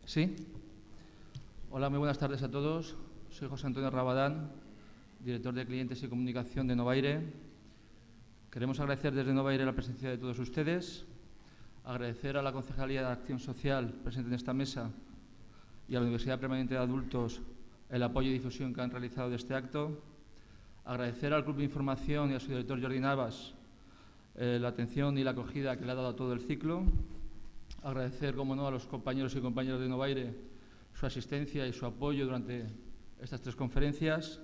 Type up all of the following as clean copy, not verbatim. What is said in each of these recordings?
¿Sí? Hola, muy buenas tardes a todos. Soy José Antonio Rabadán, director de Clientes y Comunicación de Novaire. Queremos agradecer desde Novaire la presencia de todos ustedes, agradecer a la Concejalía de Acción Social presente en esta mesa y a la Universidad Permanente de Adultos el apoyo y difusión que han realizado de este acto, agradecer al Club de Información y a su director Jordi Navas la atención y la acogida que le ha dado a todo el ciclo, agradecer, como no, a los compañeros y compañeras de Novaire su asistencia y su apoyo durante estas 3 conferencias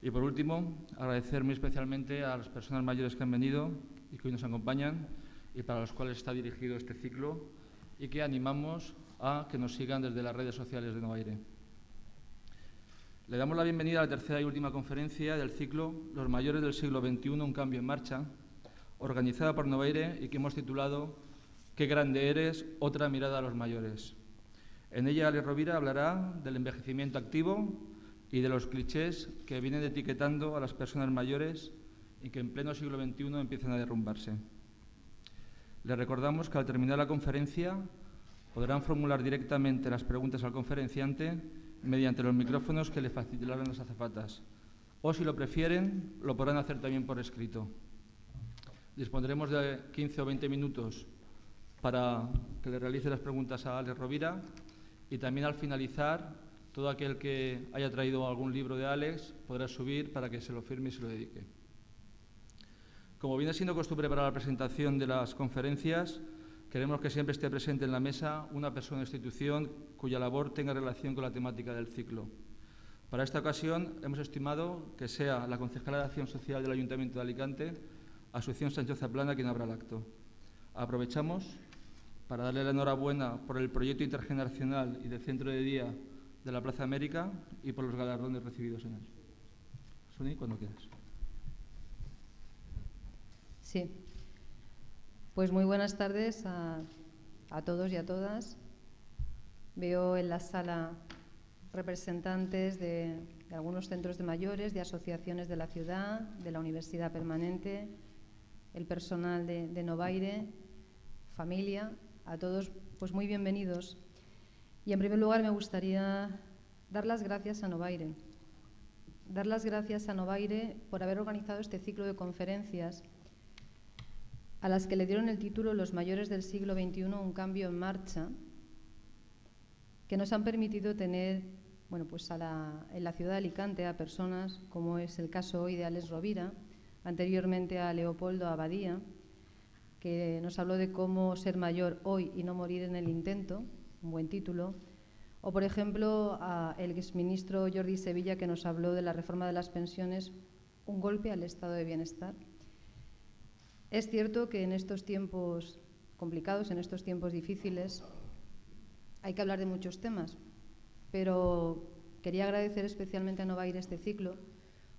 y, por último, agradecer muy especialmente a las personas mayores que han venido y que hoy nos acompañan y para los cuales está dirigido este ciclo y que animamos a que nos sigan desde las redes sociales de Novaire. Le damos la bienvenida a la tercera y última conferencia del ciclo Los mayores del siglo XXI, un cambio en marcha, organizada por Novaire y que hemos titulado «Qué grande eres, otra mirada a los mayores». En ella, Alex Rovira hablará del envejecimiento activo y de los clichés que vienen etiquetando a las personas mayores y que en pleno siglo XXI empiezan a derrumbarse. Les recordamos que al terminar la conferencia podrán formular directamente las preguntas al conferenciante mediante los micrófonos que le facilitarán las azafatas. O, si lo prefieren, lo podrán hacer también por escrito. Dispondremos de 15 o 20 minutos para que le realice las preguntas a Alex Rovira y también al finalizar, todo aquel que haya traído algún libro de Alex podrá subir para que se lo firme y se lo dedique. Como viene siendo costumbre para la presentación de las conferencias, queremos que siempre esté presente en la mesa una persona o institución cuya labor tenga relación con la temática del ciclo. Para esta ocasión hemos estimado que sea la concejala de Acción Social del Ayuntamiento de Alicante, Asunción Sánchez Zaplana, quien abra el acto. Aprovechamos para darle la enhorabuena por el proyecto intergeneracional y del centro de día de la Plaza América y por los galardones recibidos en él. Suni, cuando quieras. Sí. Pues muy buenas tardes a todos y a todas. Veo en la sala representantes de algunos centros de mayores, de asociaciones de la ciudad, de la Universidad Permanente, el personal de Novaire, familia, a todos pues muy bienvenidos. Y en primer lugar me gustaría dar las gracias a Novaire. Dar las gracias a Novaire por haber organizado este ciclo de conferencias a las que le dieron el título Los mayores del siglo XXI, un cambio en marcha, que nos han permitido tener pues en la ciudad de Alicante a personas, como es el caso hoy de Alex Rovira, anteriormente a Leopoldo Abadía, que nos habló de cómo ser mayor hoy y no morir en el intento, un buen título, o por ejemplo el exministro Jordi Sevilla, que nos habló de la reforma de las pensiones, un golpe al estado de bienestar. Es cierto que en estos tiempos complicados, en estos tiempos difíciles, hay que hablar de muchos temas, pero quería agradecer especialmente a Novaire este ciclo,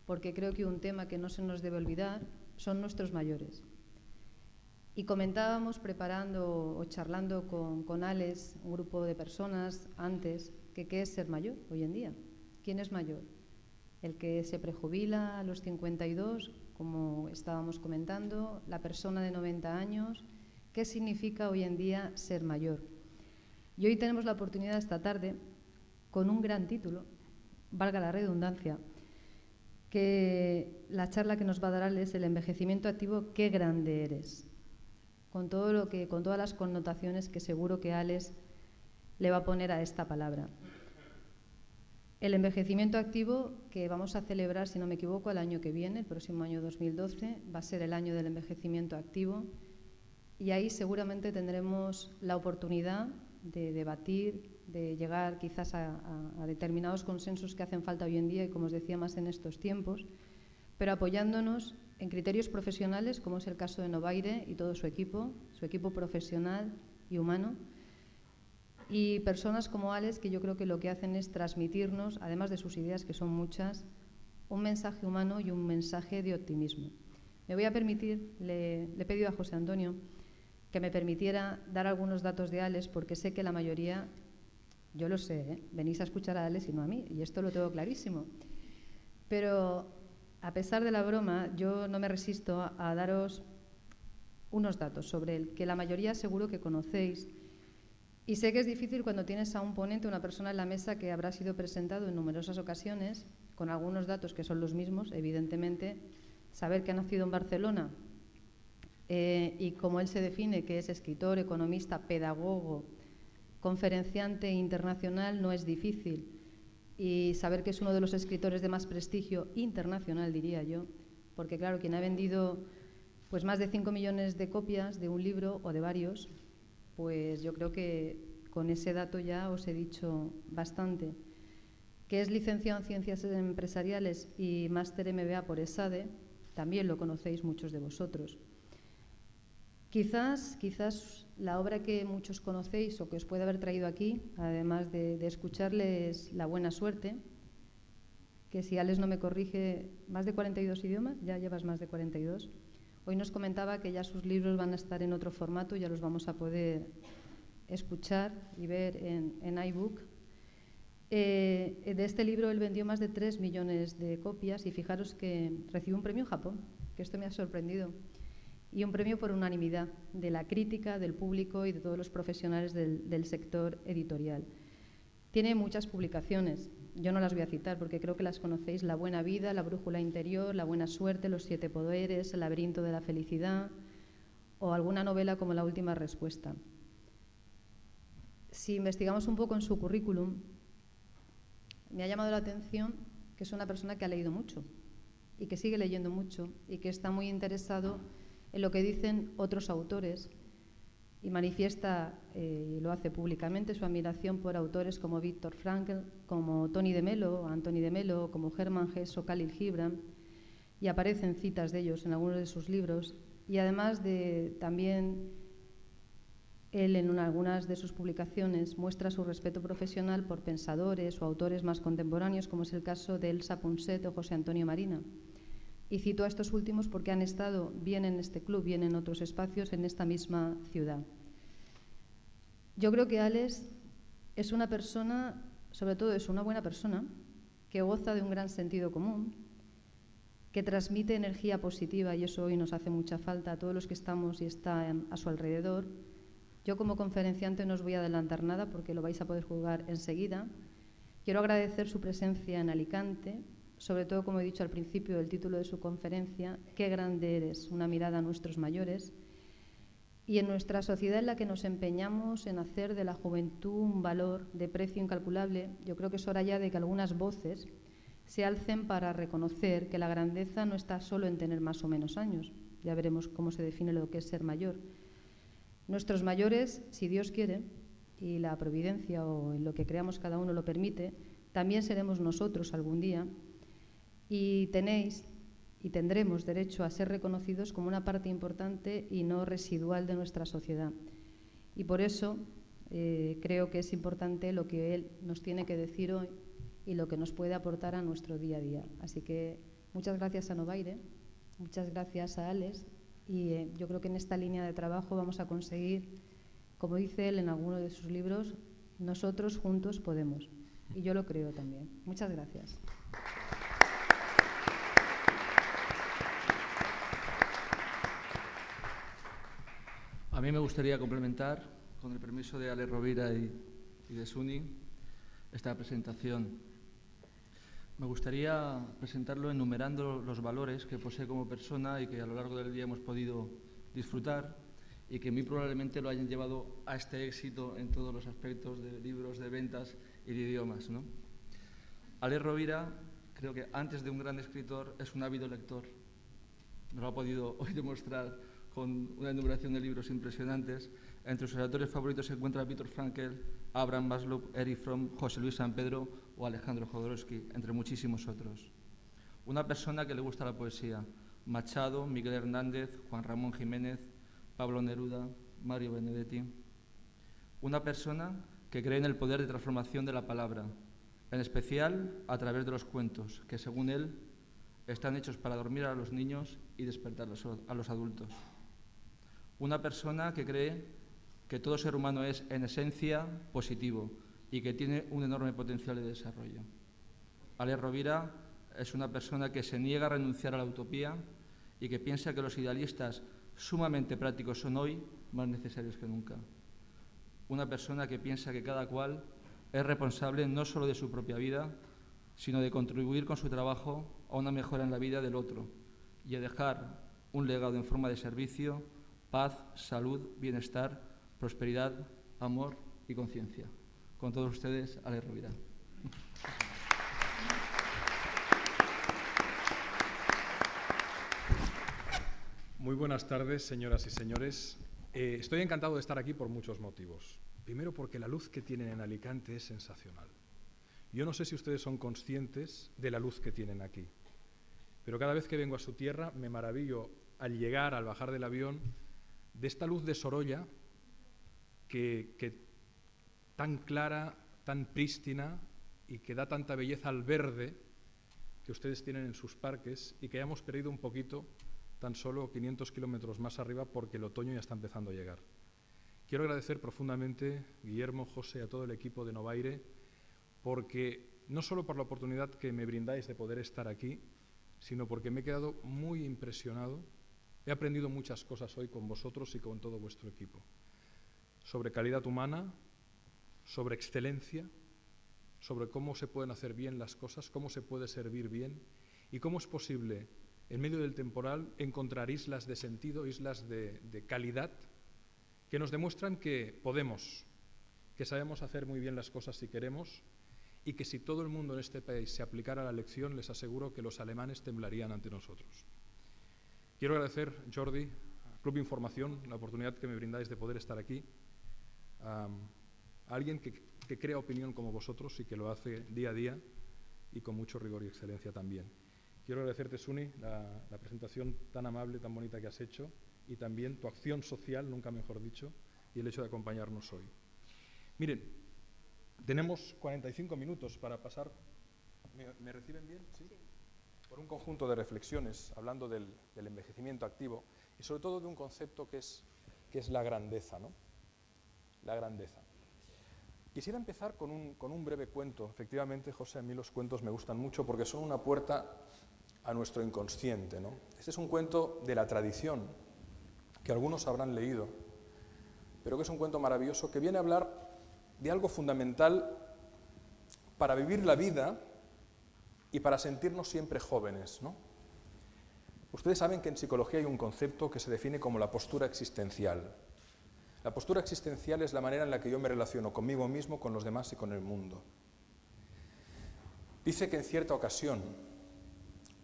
porque creo que un tema que no se nos debe olvidar son nuestros mayores. Y comentábamos, preparando o charlando con Alex, un grupo de personas antes, que qué es ser mayor hoy en día. ¿Quién es mayor? ¿El que se prejubila a los 52, como estábamos comentando? ¿La persona de 90 años? ¿Qué significa hoy en día ser mayor? Y hoy tenemos la oportunidad esta tarde, con un gran título, valga la redundancia, que la charla que nos va a dar Alex, el envejecimiento activo, qué grande eres. Con todas las connotaciones que seguro que Alex le va a poner a esta palabra. El envejecimiento activo, que vamos a celebrar, si no me equivoco, el año que viene, el próximo año 2012, va a ser el año del envejecimiento activo, y ahí seguramente tendremos la oportunidad de debatir, de llegar quizás a determinados consensos que hacen falta hoy en día y, como os decía, más en estos tiempos, pero apoyándonos en criterios profesionales, como es el caso de Novaire y todo su equipo profesional y humano, y personas como Alex, que yo creo que lo que hacen es transmitirnos, además de sus ideas, que son muchas, un mensaje humano y un mensaje de optimismo. Me voy a permitir, le he pedido a José Antonio que me permitiera dar algunos datos de Alex, porque sé que la mayoría, yo lo sé, venís a escuchar a Alex y no a mí, y esto lo tengo clarísimo. Pero a pesar de la broma, yo no me resisto a daros unos datos sobre el que la mayoría seguro que conocéis, Y sé que es difícil cuando tienes a un ponente, una persona en la mesa que habrá sido presentado en numerosas ocasiones, con algunos datos que son los mismos, evidentemente, saber que ha nacido en Barcelona y como él se define, que es escritor, economista, pedagogo, conferenciante internacional, no es difícil. Y saber que es uno de los escritores de más prestigio internacional, diría yo, porque claro, quien ha vendido pues más de 5 millones de copias de un libro o de varios, pues yo creo que con ese dato ya os he dicho bastante. Que es licenciado en Ciencias Empresariales y máster MBA por ESADE, también lo conocéis muchos de vosotros. Quizás la obra que muchos conocéis o que os puede haber traído aquí, además de escucharle, es La buena suerte, que si Alex no me corrige, más de 42 idiomas, ya llevas más de 42. Hoy nos comentaba que ya sus libros van a estar en otro formato, ya los vamos a poder escuchar y ver en iBook. De este libro él vendió más de 3 millones de copias y fijaros que recibió un premio en Japón, que esto me ha sorprendido, y un premio por unanimidad de la crítica, del público y de todos los profesionales del sector editorial. Tiene muchas publicaciones, yo no las voy a citar porque creo que las conocéis: La buena vida, La brújula interior, La buena suerte, Los 7 poderes, El laberinto de la felicidad o alguna novela como La última respuesta. Si investigamos un poco en su currículum, me ha llamado la atención que es una persona que ha leído mucho y que sigue leyendo mucho y que está muy interesado en lo que dicen otros autores y manifiesta, y lo hace públicamente, su admiración por autores como Viktor Frankl, como Tony de Mello, Anthony de Mello, como Hermann Hesse o Khalil Gibran, y aparecen citas de ellos en algunos de sus libros. Y además de también él en algunas de sus publicaciones muestra su respeto profesional por pensadores o autores más contemporáneos, como es el caso de Elsa Ponset o José Antonio Marina. Y cito a estos últimos porque han estado bien en este club, bien en otros espacios, en esta misma ciudad. Yo creo que Alex es una persona, sobre todo es una buena persona, que goza de un gran sentido común, que transmite energía positiva, y eso hoy nos hace mucha falta a todos los que estamos y están a su alrededor. Yo como conferenciante no os voy a adelantar nada porque lo vais a poder juzgar enseguida. Quiero agradecer su presencia en Alicante, sobre todo, como he dicho al principio del título de su conferencia, qué grande eres, una mirada a nuestros mayores, y en nuestra sociedad en la que nos empeñamos en hacer de la juventud un valor de precio incalculable. Yo creo que es hora ya de que algunas voces se alcen para reconocer que la grandeza no está solo en tener más o menos años, ya veremos cómo se define lo que es ser mayor. Nuestros mayores, si Dios quiere, y la providencia o en lo que creamos cada uno lo permite, también seremos nosotros algún día. Y tenéis y tendremos derecho a ser reconocidos como una parte importante y no residual de nuestra sociedad. Y por eso creo que es importante lo que él nos tiene que decir hoy y lo que nos puede aportar a nuestro día a día. Así que muchas gracias a Novaire, muchas gracias a Alex, y yo creo que en esta línea de trabajo vamos a conseguir, como dice él en alguno de sus libros, nosotros juntos podemos. Y yo lo creo también. Muchas gracias. A mí me gustaría complementar, con el permiso de Alex Rovira y de Suni, esta presentación. Me gustaría presentarlo enumerando los valores que posee como persona y que a lo largo del día hemos podido disfrutar y que muy probablemente lo hayan llevado a este éxito en todos los aspectos de libros, de ventas y de idiomas, ¿no? Alex Rovira, creo que antes de un gran escritor, es un ávido lector. Nos lo ha podido hoy demostrar con una enumeración de libros impresionantes. Entre sus autores favoritos se encuentran Viktor Frankl, Abraham Maslow, Erich Fromm, José Luis San Pedro o Alejandro Jodorowsky, entre muchísimos otros. Una persona que le gusta la poesía: Machado, Miguel Hernández, Juan Ramón Jiménez, Pablo Neruda, Mario Benedetti. Una persona que cree en el poder de transformación de la palabra, en especial a través de los cuentos, que según él están hechos para dormir a los niños y despertar a los adultos. Una persona que cree que todo ser humano es, en esencia, positivo y que tiene un enorme potencial de desarrollo. Alex Rovira es una persona que se niega a renunciar a la utopía y que piensa que los idealistas sumamente prácticos son hoy más necesarios que nunca. una persona que piensa que cada cual es responsable no solo de su propia vida, sino de contribuir con su trabajo a una mejora en la vida del otro y a dejar un legado en forma de servicio, paz, salud, bienestar, prosperidad, amor y conciencia. Con todos ustedes, Alex Rovira. Muy buenas tardes, señoras y señores. Estoy encantado de estar aquí por muchos motivos. Primero, porque la luz que tienen en Alicante es sensacional. Yo no sé si ustedes son conscientes de la luz que tienen aquí, pero cada vez que vengo a su tierra me maravillo al llegar, al bajar del avión, de esta luz de Sorolla que tan clara, tan prístina y que da tanta belleza al verde que ustedes tienen en sus parques y que hayamos perdido un poquito tan solo 500 kilómetros más arriba porque el otoño ya está empezando a llegar. Quiero agradecer profundamente, Guillermo, José, a todo el equipo de Novaire, porque no solo por la oportunidad que me brindáis de poder estar aquí, sino porque me he quedado muy impresionado. He aprendido muchas cosas hoy con vosotros y con todo vuestro equipo. Sobre calidad humana, sobre excelencia, sobre cómo se pueden hacer bien las cosas, cómo se puede servir bien y cómo es posible, en medio del temporal, encontrar islas de sentido, islas de calidad, que nos demuestran que podemos, que sabemos hacer muy bien las cosas si queremos y que si todo el mundo en este país se aplicara la lección, les aseguro que los alemanes temblarían ante nosotros. Quiero agradecer, Jordi, a Club Información, la oportunidad que me brindáis de poder estar aquí, a alguien que crea opinión como vosotros y que lo hace día a día y con mucho rigor y excelencia también. Quiero agradecerte, Suni, la presentación tan amable, tan bonita que has hecho y también tu acción social, nunca mejor dicho, y el hecho de acompañarnos hoy. Miren, tenemos 45 minutos para pasar. ¿Me reciben bien? ¿Sí? Por un conjunto de reflexiones, hablando del envejecimiento activo y sobre todo de un concepto que es la grandeza, ¿no? La grandeza. Quisiera empezar con un breve cuento. Efectivamente, José, a mí los cuentos me gustan mucho porque son una puerta a nuestro inconsciente, ¿no? Este es un cuento de la tradición, que algunos habrán leído, pero que es un cuento maravilloso que viene a hablar de algo fundamental para vivir la vida y para sentirnos siempre jóvenes, ¿no? Ustedes saben que en psicología hay un concepto que se define como la postura existencial. La postura existencial es la manera en la que yo me relaciono conmigo mismo, con los demás y con el mundo. Dice que en cierta ocasión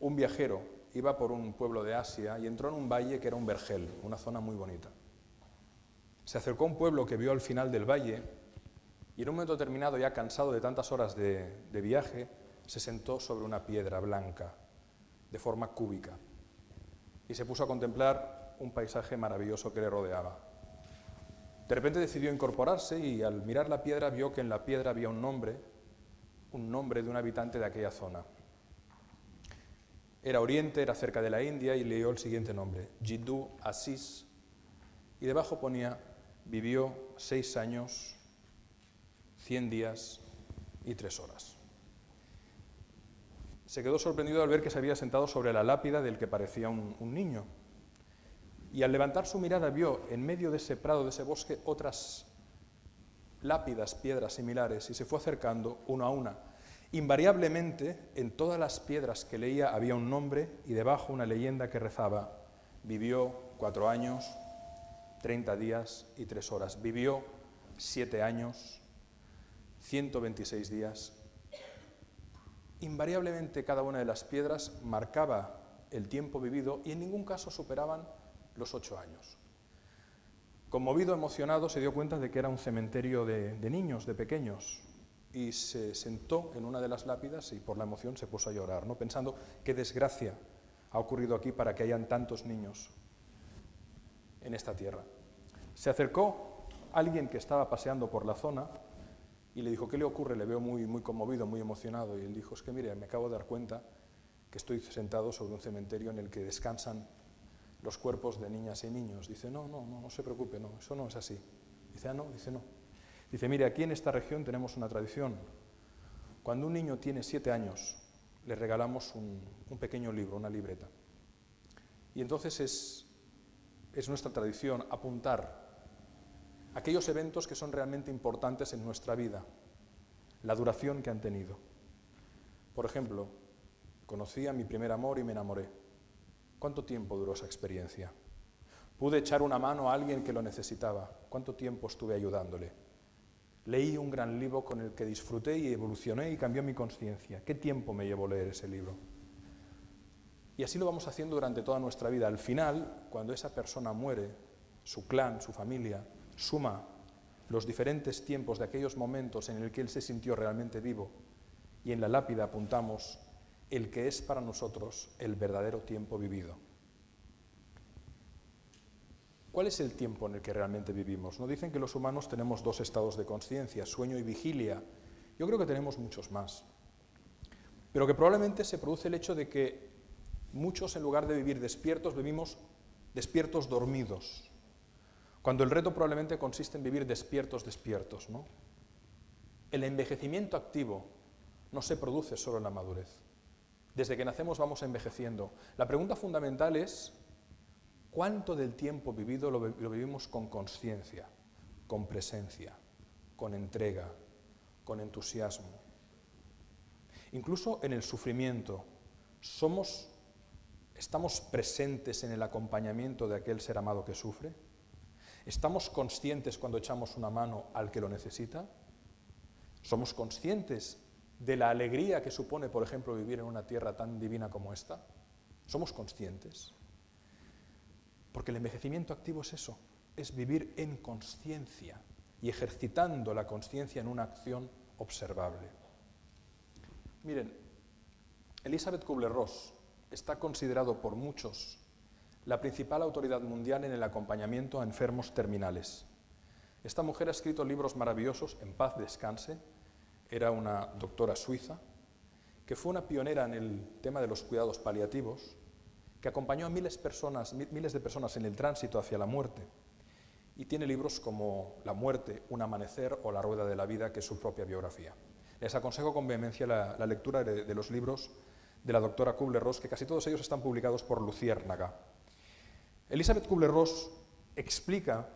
un viajero iba por un pueblo de Asia y entró en un valle que era un vergel, una zona muy bonita. Se acercó a un pueblo que vio al final del valle y en un momento determinado, ya cansado de tantas horas de viaje, se sentó sobre una piedra blanca, de forma cúbica, y se puso a contemplar un paisaje maravilloso que le rodeaba. De repente decidió incorporarse y al mirar la piedra vio que en la piedra había un nombre de un habitante de aquella zona. Era Oriente, era cerca de la India y leyó el siguiente nombre, Jiddu Aziz, y debajo ponía, vivió 6 años, 100 días y 3 horas. Se quedó sorprendido al ver que se había sentado sobre la lápida del que parecía un niño. Y al levantar su mirada vio en medio de ese prado, de ese bosque, otras lápidas, piedras similares, y se fue acercando una a una. Invariablemente, en todas las piedras que leía había un nombre y debajo una leyenda que rezaba, vivió 4 años, 30 días y 3 horas. Vivió 7 años, 126 días. Invariablemente cada una de las piedras marcaba el tiempo vivido y en ningún caso superaban los 8 años. Conmovido, emocionado, se dio cuenta de que era un cementerio de niños, de pequeños, y se sentó en una de las lápidas y por la emoción se puso a llorar, ¿no? Pensando qué desgracia ha ocurrido aquí para que hayan tantos niños en esta tierra. Se acercó alguien que estaba paseando por la zona y le dijo, ¿qué le ocurre? Le veo muy conmovido, muy emocionado. Y él dijo, es que mire, me acabo de dar cuenta que estoy sentado sobre un cementerio en el que descansan los cuerpos de niñas y niños. Dice, no se preocupe, no, eso no es así. Dice, no, dice, no. Dice, mire, aquí en esta región tenemos una tradición. Cuando un niño tiene 7 años, le regalamos un pequeño libro, una libreta. Y entonces es nuestra tradición apuntar aquellos eventos que son realmente importantes en nuestra vida, la duración que han tenido. Por ejemplo, conocí a mi primer amor y me enamoré. ¿Cuánto tiempo duró esa experiencia? Pude echar una mano a alguien que lo necesitaba. ¿Cuánto tiempo estuve ayudándole? Leí un gran libro con el que disfruté y evolucioné y cambió mi conciencia. ¿Qué tiempo me llevó leer ese libro? Y así lo vamos haciendo durante toda nuestra vida. Al final, cuando esa persona muere, su clan, su familia, suma los diferentes tiempos de aquellos momentos en el que él se sintió realmente vivo, y en la lápida apuntamos el que es para nosotros el verdadero tiempo vivido. ¿Cuál es el tiempo en el que realmente vivimos? Nos dicen que los humanos tenemos dos estados de conciencia, sueño y vigilia. Yo creo que tenemos muchos más. Pero que probablemente se produce el hecho de que muchos, en lugar de vivir despiertos, vivimos despiertos dormidos. Cuando el reto probablemente consiste en vivir despiertos, ¿no? El envejecimiento activo no se produce solo en la madurez. Desde que nacemos vamos envejeciendo. La pregunta fundamental es: ¿cuánto del tiempo vivido lo vivimos con conciencia, con presencia, con entrega, con entusiasmo? Incluso en el sufrimiento, ¿estamos presentes en el acompañamiento de aquel ser amado que sufre? ¿Estamos conscientes cuando echamos una mano al que lo necesita? ¿Somos conscientes de la alegría que supone, por ejemplo, vivir en una tierra tan divina como esta? ¿Somos conscientes? Porque el envejecimiento activo es eso, es vivir en consciencia y ejercitando la consciencia en una acción observable. Miren, Elisabeth Kubler-Ross está considerado por muchos la principal autoridad mundial en el acompañamiento a enfermos terminales. Esta mujer ha escrito libros maravillosos, En paz descanse, era una doctora suiza, que fue una pionera en el tema de los cuidados paliativos, que acompañó a miles de personas en el tránsito hacia la muerte, y tiene libros como La muerte, un amanecer o La rueda de la vida, que es su propia biografía. Les aconsejo con vehemencia la lectura de los libros de la doctora Kubler-Ross, que casi todos ellos están publicados por Luciérnaga. Elisabeth Kubler-Ross explica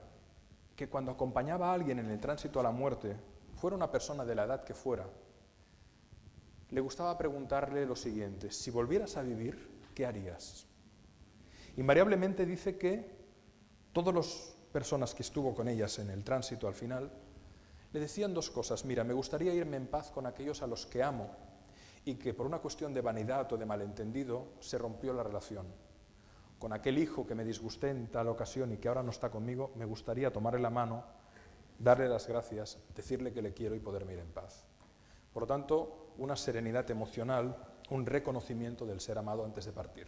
que cuando acompañaba a alguien en el tránsito a la muerte, fuera una persona de la edad que fuera, le gustaba preguntarle lo siguiente: si volvieras a vivir, ¿qué harías? Invariablemente dice que todas las personas que estuvo con ellas en el tránsito al final le decían dos cosas: mira, me gustaría irme en paz con aquellos a los que amo y que por una cuestión de vanidad o de malentendido se rompió la relación. Con aquel hijo que me disgusté en tal ocasión y que ahora no está conmigo, me gustaría tomarle la mano, darle las gracias, decirle que le quiero y poderme ir en paz. Por lo tanto, una serenidad emocional, un reconocimiento del ser amado antes de partir.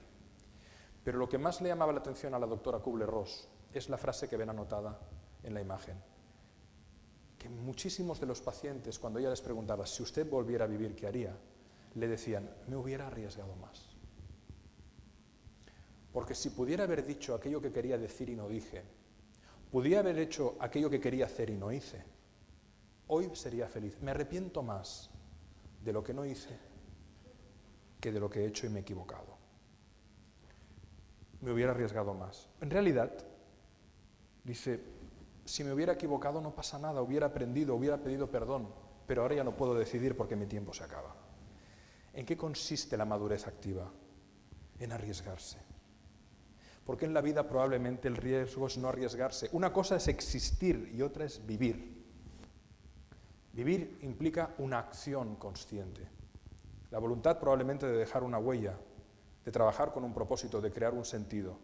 Pero lo que más le llamaba la atención a la doctora Kubler-Ross es la frase que ven anotada en la imagen. Que muchísimos de los pacientes, cuando ella les preguntaba si usted volviera a vivir, ¿qué haría?, le decían: me hubiera arriesgado más. Porque si pudiera haber dicho aquello que quería decir y no dije, pudiera haber hecho aquello que quería hacer y no hice, hoy sería feliz. Me arrepiento más de lo que no hice que de lo que he hecho y me he equivocado. Me hubiera arriesgado más. En realidad, dice, si me hubiera equivocado no pasa nada, hubiera aprendido, hubiera pedido perdón, pero ahora ya no puedo decidir porque mi tiempo se acaba. ¿En qué consiste la madurez activa? En arriesgarse. Porque en la vida probablemente el riesgo es no arriesgarse. Una cosa es existir y otra es vivir. Vivir implica una acción consciente. La voluntad probablemente de dejar una huella, de trabajar con un propósito, de crear un sentido,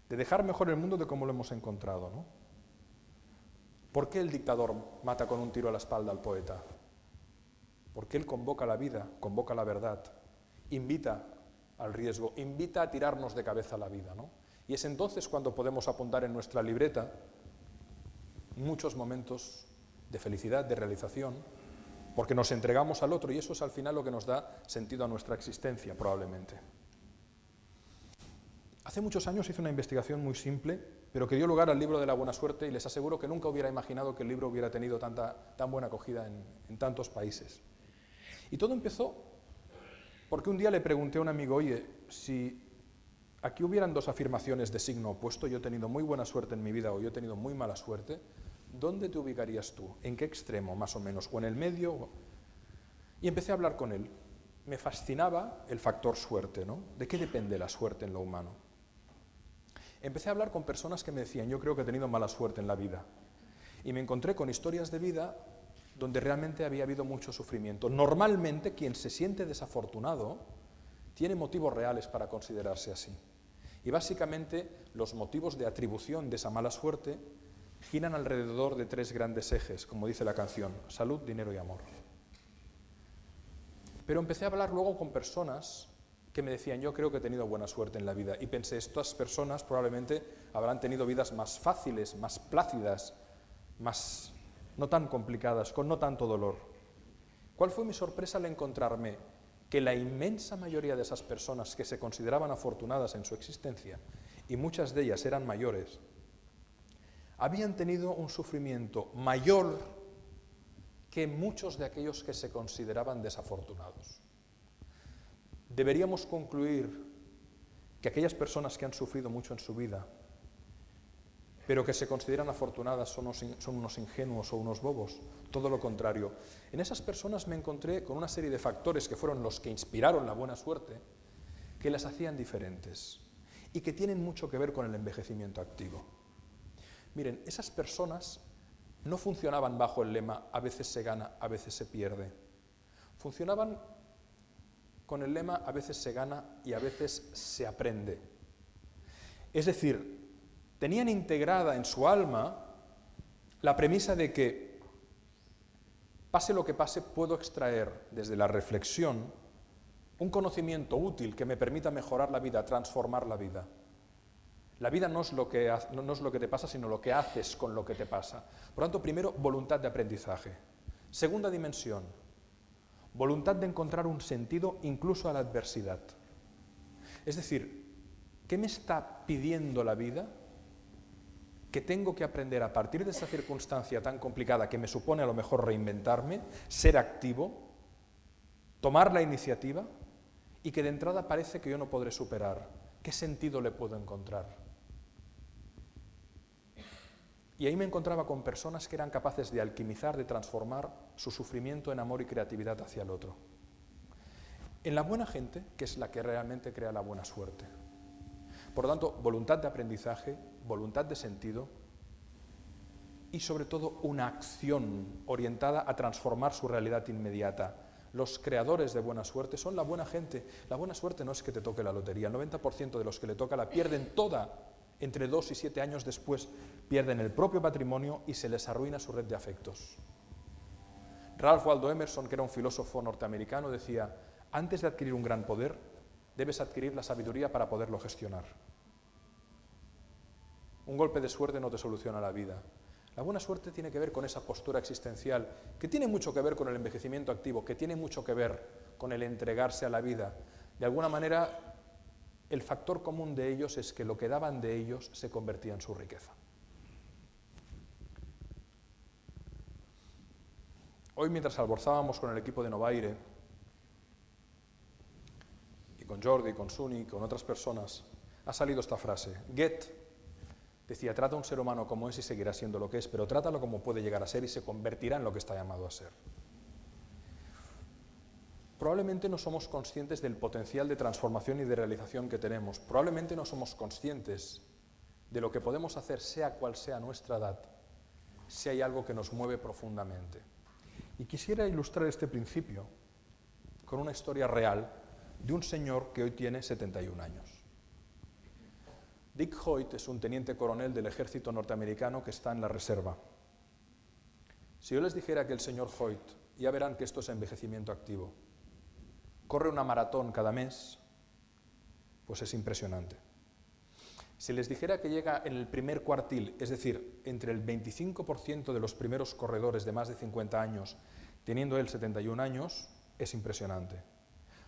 de dejar mejor el mundo de como lo hemos encontrado, ¿no? ¿Por qué el dictador mata con un tiro a la espalda al poeta? Porque él convoca la vida, convoca la verdad, invita al riesgo, invita a tirarnos de cabeza a la vida, ¿no? Y es entonces cuando podemos apuntar en nuestra libreta muchos momentos de felicidad, de realización, porque nos entregamos al otro y eso es al final lo que nos da sentido a nuestra existencia, probablemente. Hace muchos años hice una investigación muy simple, pero que dio lugar al libro de la buena suerte, y les aseguro que nunca hubiera imaginado que el libro hubiera tenido tan buena acogida en tantos países. Y todo empezó porque un día le pregunté a un amigo: oye, si aquí hubieran dos afirmaciones de signo opuesto, yo he tenido muy buena suerte en mi vida o yo he tenido muy mala suerte, ¿dónde te ubicarías tú? ¿En qué extremo, más o menos? ¿O en el medio? Y empecé a hablar con él. Me fascinaba el factor suerte, ¿no? ¿De qué depende la suerte en lo humano? Empecé a hablar con personas que me decían, yo creo que he tenido mala suerte en la vida. Y me encontré con historias de vida donde realmente había habido mucho sufrimiento. Normalmente, quien se siente desafortunado tiene motivos reales para considerarse así. Y básicamente, los motivos de atribución de esa mala suerte giran alrededor de 3 grandes ejes, como dice la canción: salud, dinero y amor. Pero empecé a hablar luego con personas que me decían, yo creo que he tenido buena suerte en la vida. Y pensé, estas personas probablemente habrán tenido vidas más fáciles, más plácidas, más no tan complicadas, con no tanto dolor. ¿Cuál fue mi sorpresa al encontrarme que la inmensa mayoría de esas personas que se consideraban afortunadas en su existencia, y muchas de ellas eran mayores, habían tenido un sufrimiento mayor que muchos de aquellos que se consideraban desafortunados? Deberíamos concluir que aquellas personas que han sufrido mucho en su vida, pero que se consideran afortunadas, son unos ingenuos o unos bobos. Todo lo contrario. En esas personas me encontré con una serie de factores que fueron los que inspiraron la buena suerte, que las hacían diferentes y que tienen mucho que ver con el envejecimiento activo. Miren, esas personas no funcionaban bajo el lema a veces se gana, a veces se pierde. Funcionaban con el lema a veces se gana y a veces se aprende. Es decir, tenían integrada en su alma la premisa de que, pase lo que pase, puedo extraer desde la reflexión un conocimiento útil que me permita mejorar la vida, transformar la vida. La vida no es lo que te pasa, sino lo que haces con lo que te pasa. Por lo tanto, primero, voluntad de aprendizaje. Segunda dimensión, voluntad de encontrar un sentido incluso a la adversidad. Es decir, ¿qué me está pidiendo la vida que tengo que aprender a partir de esa circunstancia tan complicada que me supone a lo mejor reinventarme, ser activo, tomar la iniciativa y que de entrada parece que yo no podré superar? ¿Qué sentido le puedo encontrar? Y ahí me encontraba con personas que eran capaces de alquimizar, de transformar su sufrimiento en amor y creatividad hacia el otro. En la buena gente, que es la que realmente crea la buena suerte. Por lo tanto, voluntad de aprendizaje, voluntad de sentido y sobre todo una acción orientada a transformar su realidad inmediata. Los creadores de buena suerte son la buena gente. La buena suerte no es que te toque la lotería. El 90% de los que le toca la pierden toda. Entre 2 y 7 años después pierden el propio patrimonio y se les arruina su red de afectos. Ralph Waldo Emerson, que era un filósofo norteamericano, decía, antes de adquirir un gran poder, debes adquirir la sabiduría para poderlo gestionar. Un golpe de suerte no te soluciona la vida. La buena suerte tiene que ver con esa postura existencial, que tiene mucho que ver con el envejecimiento activo, que tiene mucho que ver con el entregarse a la vida. De alguna manera, el factor común de ellos es que lo que daban de ellos se convertía en su riqueza. Hoy, mientras almorzábamos con el equipo de Novaire, y con Jordi, con Suni, con otras personas, ha salido esta frase. Goethe decía, trata a un ser humano como es y seguirá siendo lo que es, pero trátalo como puede llegar a ser y se convertirá en lo que está llamado a ser. Probablemente no somos conscientes del potencial de transformación y de realización que tenemos. Probablemente no somos conscientes de lo que podemos hacer, sea cual sea nuestra edad, si hay algo que nos mueve profundamente. Y quisiera ilustrar este principio con una historia real de un señor que hoy tiene 71 años. Dick Hoyt es un teniente coronel del ejército norteamericano que está en la reserva. Si yo les dijera que el señor Hoyt, ya verán que esto es envejecimiento activo, corre una maratón cada mes, pues es impresionante. Si les dijera que llega en el primer cuartil, es decir, entre el 25% de los primeros corredores de más de 50 años, teniendo él 71 años, es impresionante.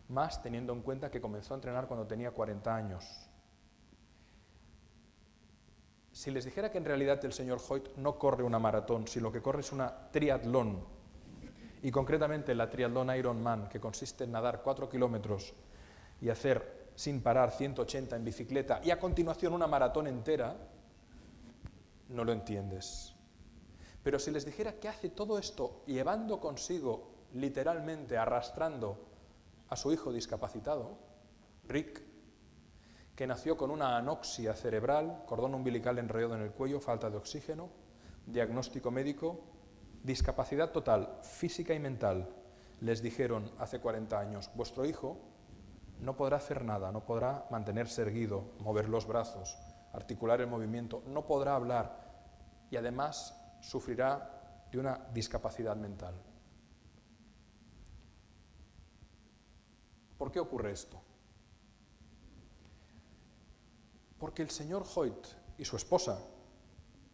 Más teniendo en cuenta que comenzó a entrenar cuando tenía 40 años. Si les dijera que en realidad el señor Hoyt no corre una maratón, sino lo que corre es una triatlón, y concretamente la triatlón Ironman, que consiste en nadar 4 kilómetros y hacer sin parar 180 en bicicleta, y a continuación una maratón entera, no lo entiendes. Pero si les dijera que hace todo esto llevando consigo, literalmente arrastrando a su hijo discapacitado, Rick, que nació con una anoxia cerebral, cordón umbilical enrollado en el cuello, falta de oxígeno, diagnóstico médico, discapacidad total, física y mental, les dijeron hace 40 años, vuestro hijo no podrá hacer nada, no podrá mantenerse erguido, mover los brazos, articular el movimiento, no podrá hablar y además sufrirá de una discapacidad mental. ¿Por qué ocurre esto? Porque el señor Hoyt y su esposa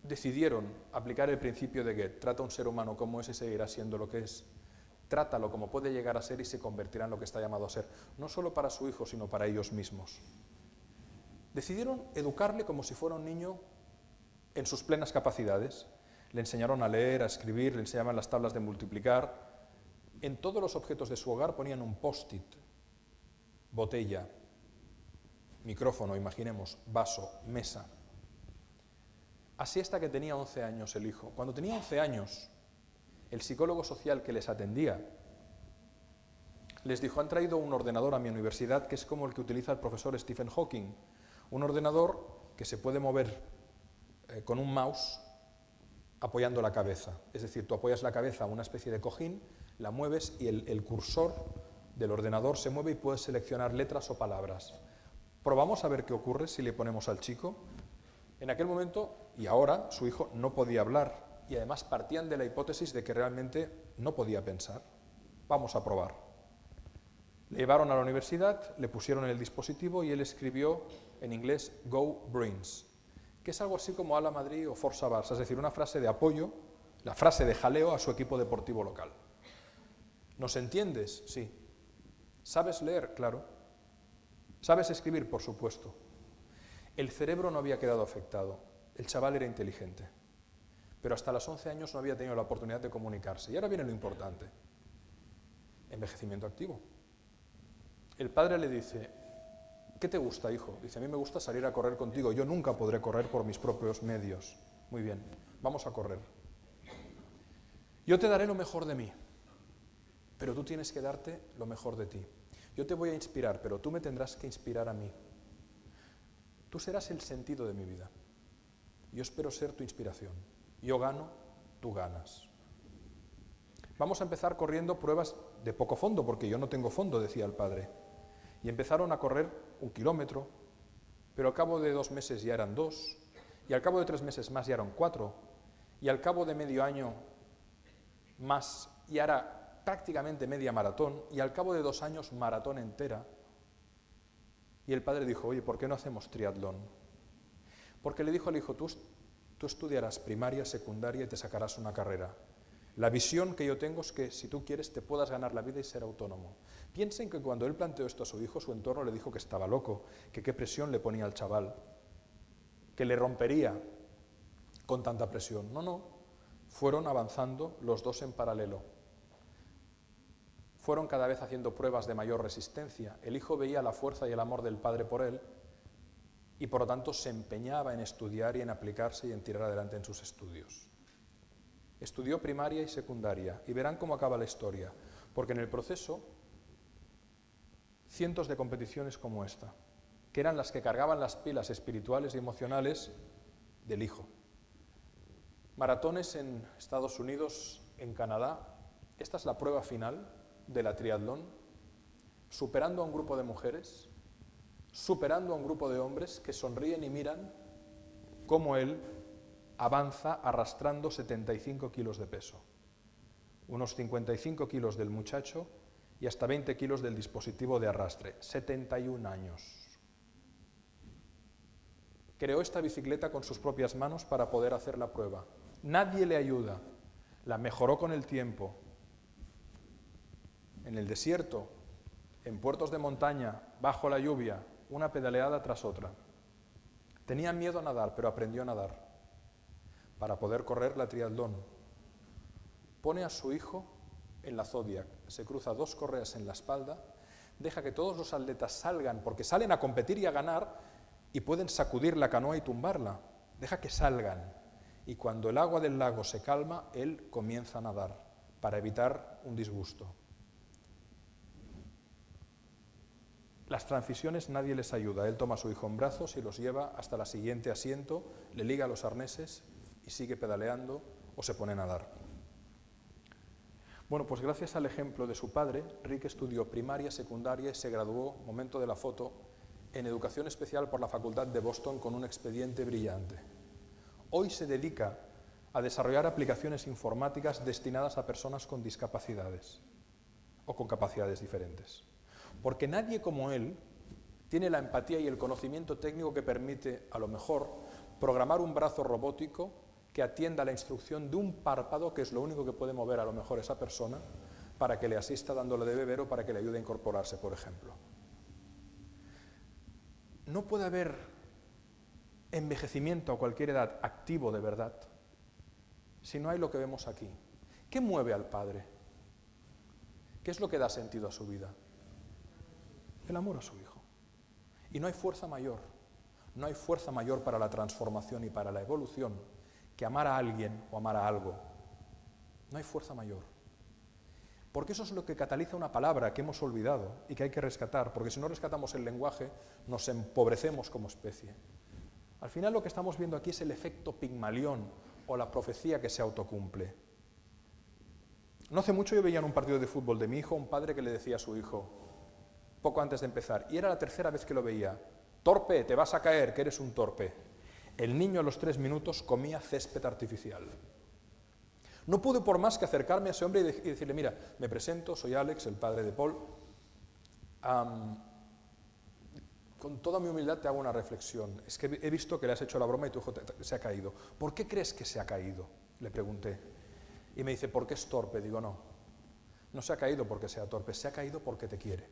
decidieron aplicar el principio de Goethe, trata a un ser humano como es y seguirá siendo lo que es, trátalo como puede llegar a ser y se convertirá en lo que está llamado a ser, no solo para su hijo, sino para ellos mismos. Decidieron educarle como si fuera un niño en sus plenas capacidades. Le enseñaron a leer, a escribir, le enseñaban las tablas de multiplicar. En todos los objetos de su hogar ponían un post-it, botella, micrófono, imaginemos, vaso, mesa. Así hasta que tenía 11 años el hijo. Cuando tenía 11 años, el psicólogo social que les atendía les dijo, han traído un ordenador a mi universidad que es como el que utiliza el profesor Stephen Hawking, un ordenador que se puede mover con un mouse apoyando la cabeza. Es decir, tú apoyas la cabeza a una especie de cojín, la mueves y el cursor del ordenador se mueve y puedes seleccionar letras o palabras. Probamos a ver qué ocurre si le ponemos al chico. En aquel momento, y ahora, su hijo no podía hablar y además partían de la hipótesis de que realmente no podía pensar. Vamos a probar. Le llevaron a la universidad, le pusieron el dispositivo y él escribió en inglés Go Bruins, que es algo así como Ala Madrid o Força Barça, es decir, una frase de apoyo, la frase de jaleo a su equipo deportivo local. ¿Nos entiendes? Sí. ¿Sabes leer? Claro. ¿Sabes escribir? Por supuesto. El cerebro no había quedado afectado, el chaval era inteligente, pero hasta los 11 años no había tenido la oportunidad de comunicarse. Y ahora viene lo importante, envejecimiento activo. El padre le dice, ¿qué te gusta, hijo? Dice, a mí me gusta salir a correr contigo, yo nunca podré correr por mis propios medios. Muy bien, vamos a correr. Yo te daré lo mejor de mí, pero tú tienes que darte lo mejor de ti. Yo te voy a inspirar, pero tú me tendrás que inspirar a mí. Tú serás el sentido de mi vida. Yo espero ser tu inspiración. Yo gano, tú ganas. Vamos a empezar corriendo pruebas de poco fondo, porque yo no tengo fondo, decía el padre. Y empezaron a correr 1 kilómetro, pero al cabo de 2 meses ya eran 2, y al cabo de 3 meses más ya eran 4, y al cabo de medio año más ya era prácticamente media maratón, y al cabo de 2 años maratón entera. Y el padre dijo, oye, ¿por qué no hacemos triatlón? Porque le dijo al hijo, tú estudiarás primaria, secundaria y te sacarás una carrera. La visión que yo tengo es que si tú quieres te puedas ganar la vida y ser autónomo. Piensen que cuando él planteó esto a su hijo, su entorno le dijo que estaba loco, que qué presión le ponía al chaval, que le rompería con tanta presión. No, no, fueron avanzando los dos en paralelo. Fueron cada vez haciendo pruebas de mayor resistencia. El hijo veía la fuerza y el amor del padre por él y por lo tanto se empeñaba en estudiar y en aplicarse y en tirar adelante en sus estudios. Estudió primaria y secundaria y verán cómo acaba la historia, porque en el proceso cientos de competiciones como esta, que eran las que cargaban las pilas espirituales y emocionales del hijo. Maratones en Estados Unidos, en Canadá, esta es la prueba final de la triatlón, superando a un grupo de mujeres, superando a un grupo de hombres que sonríen y miran cómo él avanza arrastrando 75 kilos de peso, unos 55 kilos del muchacho y hasta 20 kilos del dispositivo de arrastre, 71 años. Creó esta bicicleta con sus propias manos para poder hacer la prueba. Nadie le ayuda, la mejoró con el tiempo. En el desierto, en puertos de montaña, bajo la lluvia, una pedaleada tras otra. Tenía miedo a nadar, pero aprendió a nadar para poder correr la triatlón. Pone a su hijo en la Zodiac, se cruza 2 correas en la espalda, deja que todos los atletas salgan, porque salen a competir y a ganar, y pueden sacudir la canoa y tumbarla. Deja que salgan. y cuando el agua del lago se calma, él comienza a nadar para evitar un disgusto. Las transiciones nadie les ayuda. Él toma a su hijo en brazos y los lleva hasta el siguiente asiento, le liga los arneses y sigue pedaleando o se pone a nadar. Bueno, pues gracias al ejemplo de su padre, Rick estudió primaria, secundaria y se graduó, momento de la foto, en educación especial por la Facultad de Boston con un expediente brillante. Hoy se dedica a desarrollar aplicaciones informáticas destinadas a personas con discapacidades o con capacidades diferentes. Porque nadie como él tiene la empatía y el conocimiento técnico que permite, a lo mejor, programar un brazo robótico que atienda a la instrucción de un párpado, que es lo único que puede mover a lo mejor esa persona, para que le asista dándole de beber o para que le ayude a incorporarse, por ejemplo. No puede haber envejecimiento a cualquier edad activo de verdad si no hay lo que vemos aquí. ¿Qué mueve al padre? ¿Qué es lo que da sentido a su vida? El amor a su hijo. Y no hay fuerza mayor, no hay fuerza mayor para la transformación y para la evolución que amar a alguien o amar a algo. No hay fuerza mayor. Porque eso es lo que cataliza una palabra que hemos olvidado y que hay que rescatar, porque si no rescatamos el lenguaje, nos empobrecemos como especie. Al final lo que estamos viendo aquí es el efecto Pigmalión o la profecía que se autocumple. No hace mucho yo veía en un partido de fútbol de mi hijo un padre que le decía a su hijo, poco antes de empezar, y era la tercera vez que lo veía, torpe, te vas a caer, que eres un torpe. El niño a los 3 minutos comía césped artificial. No pude por más que acercarme a ese hombre y decirle, mira, me presento, soy Alex, el padre de Paul. Con toda mi humildad te hago una reflexión. Es que he visto que le has hecho la broma y tu hijo se ha caído. ¿Por qué crees que se ha caído? Le pregunté. Y me dice, ¿por qué es torpe? Digo, no. No se ha caído porque sea torpe, se ha caído porque te quiere.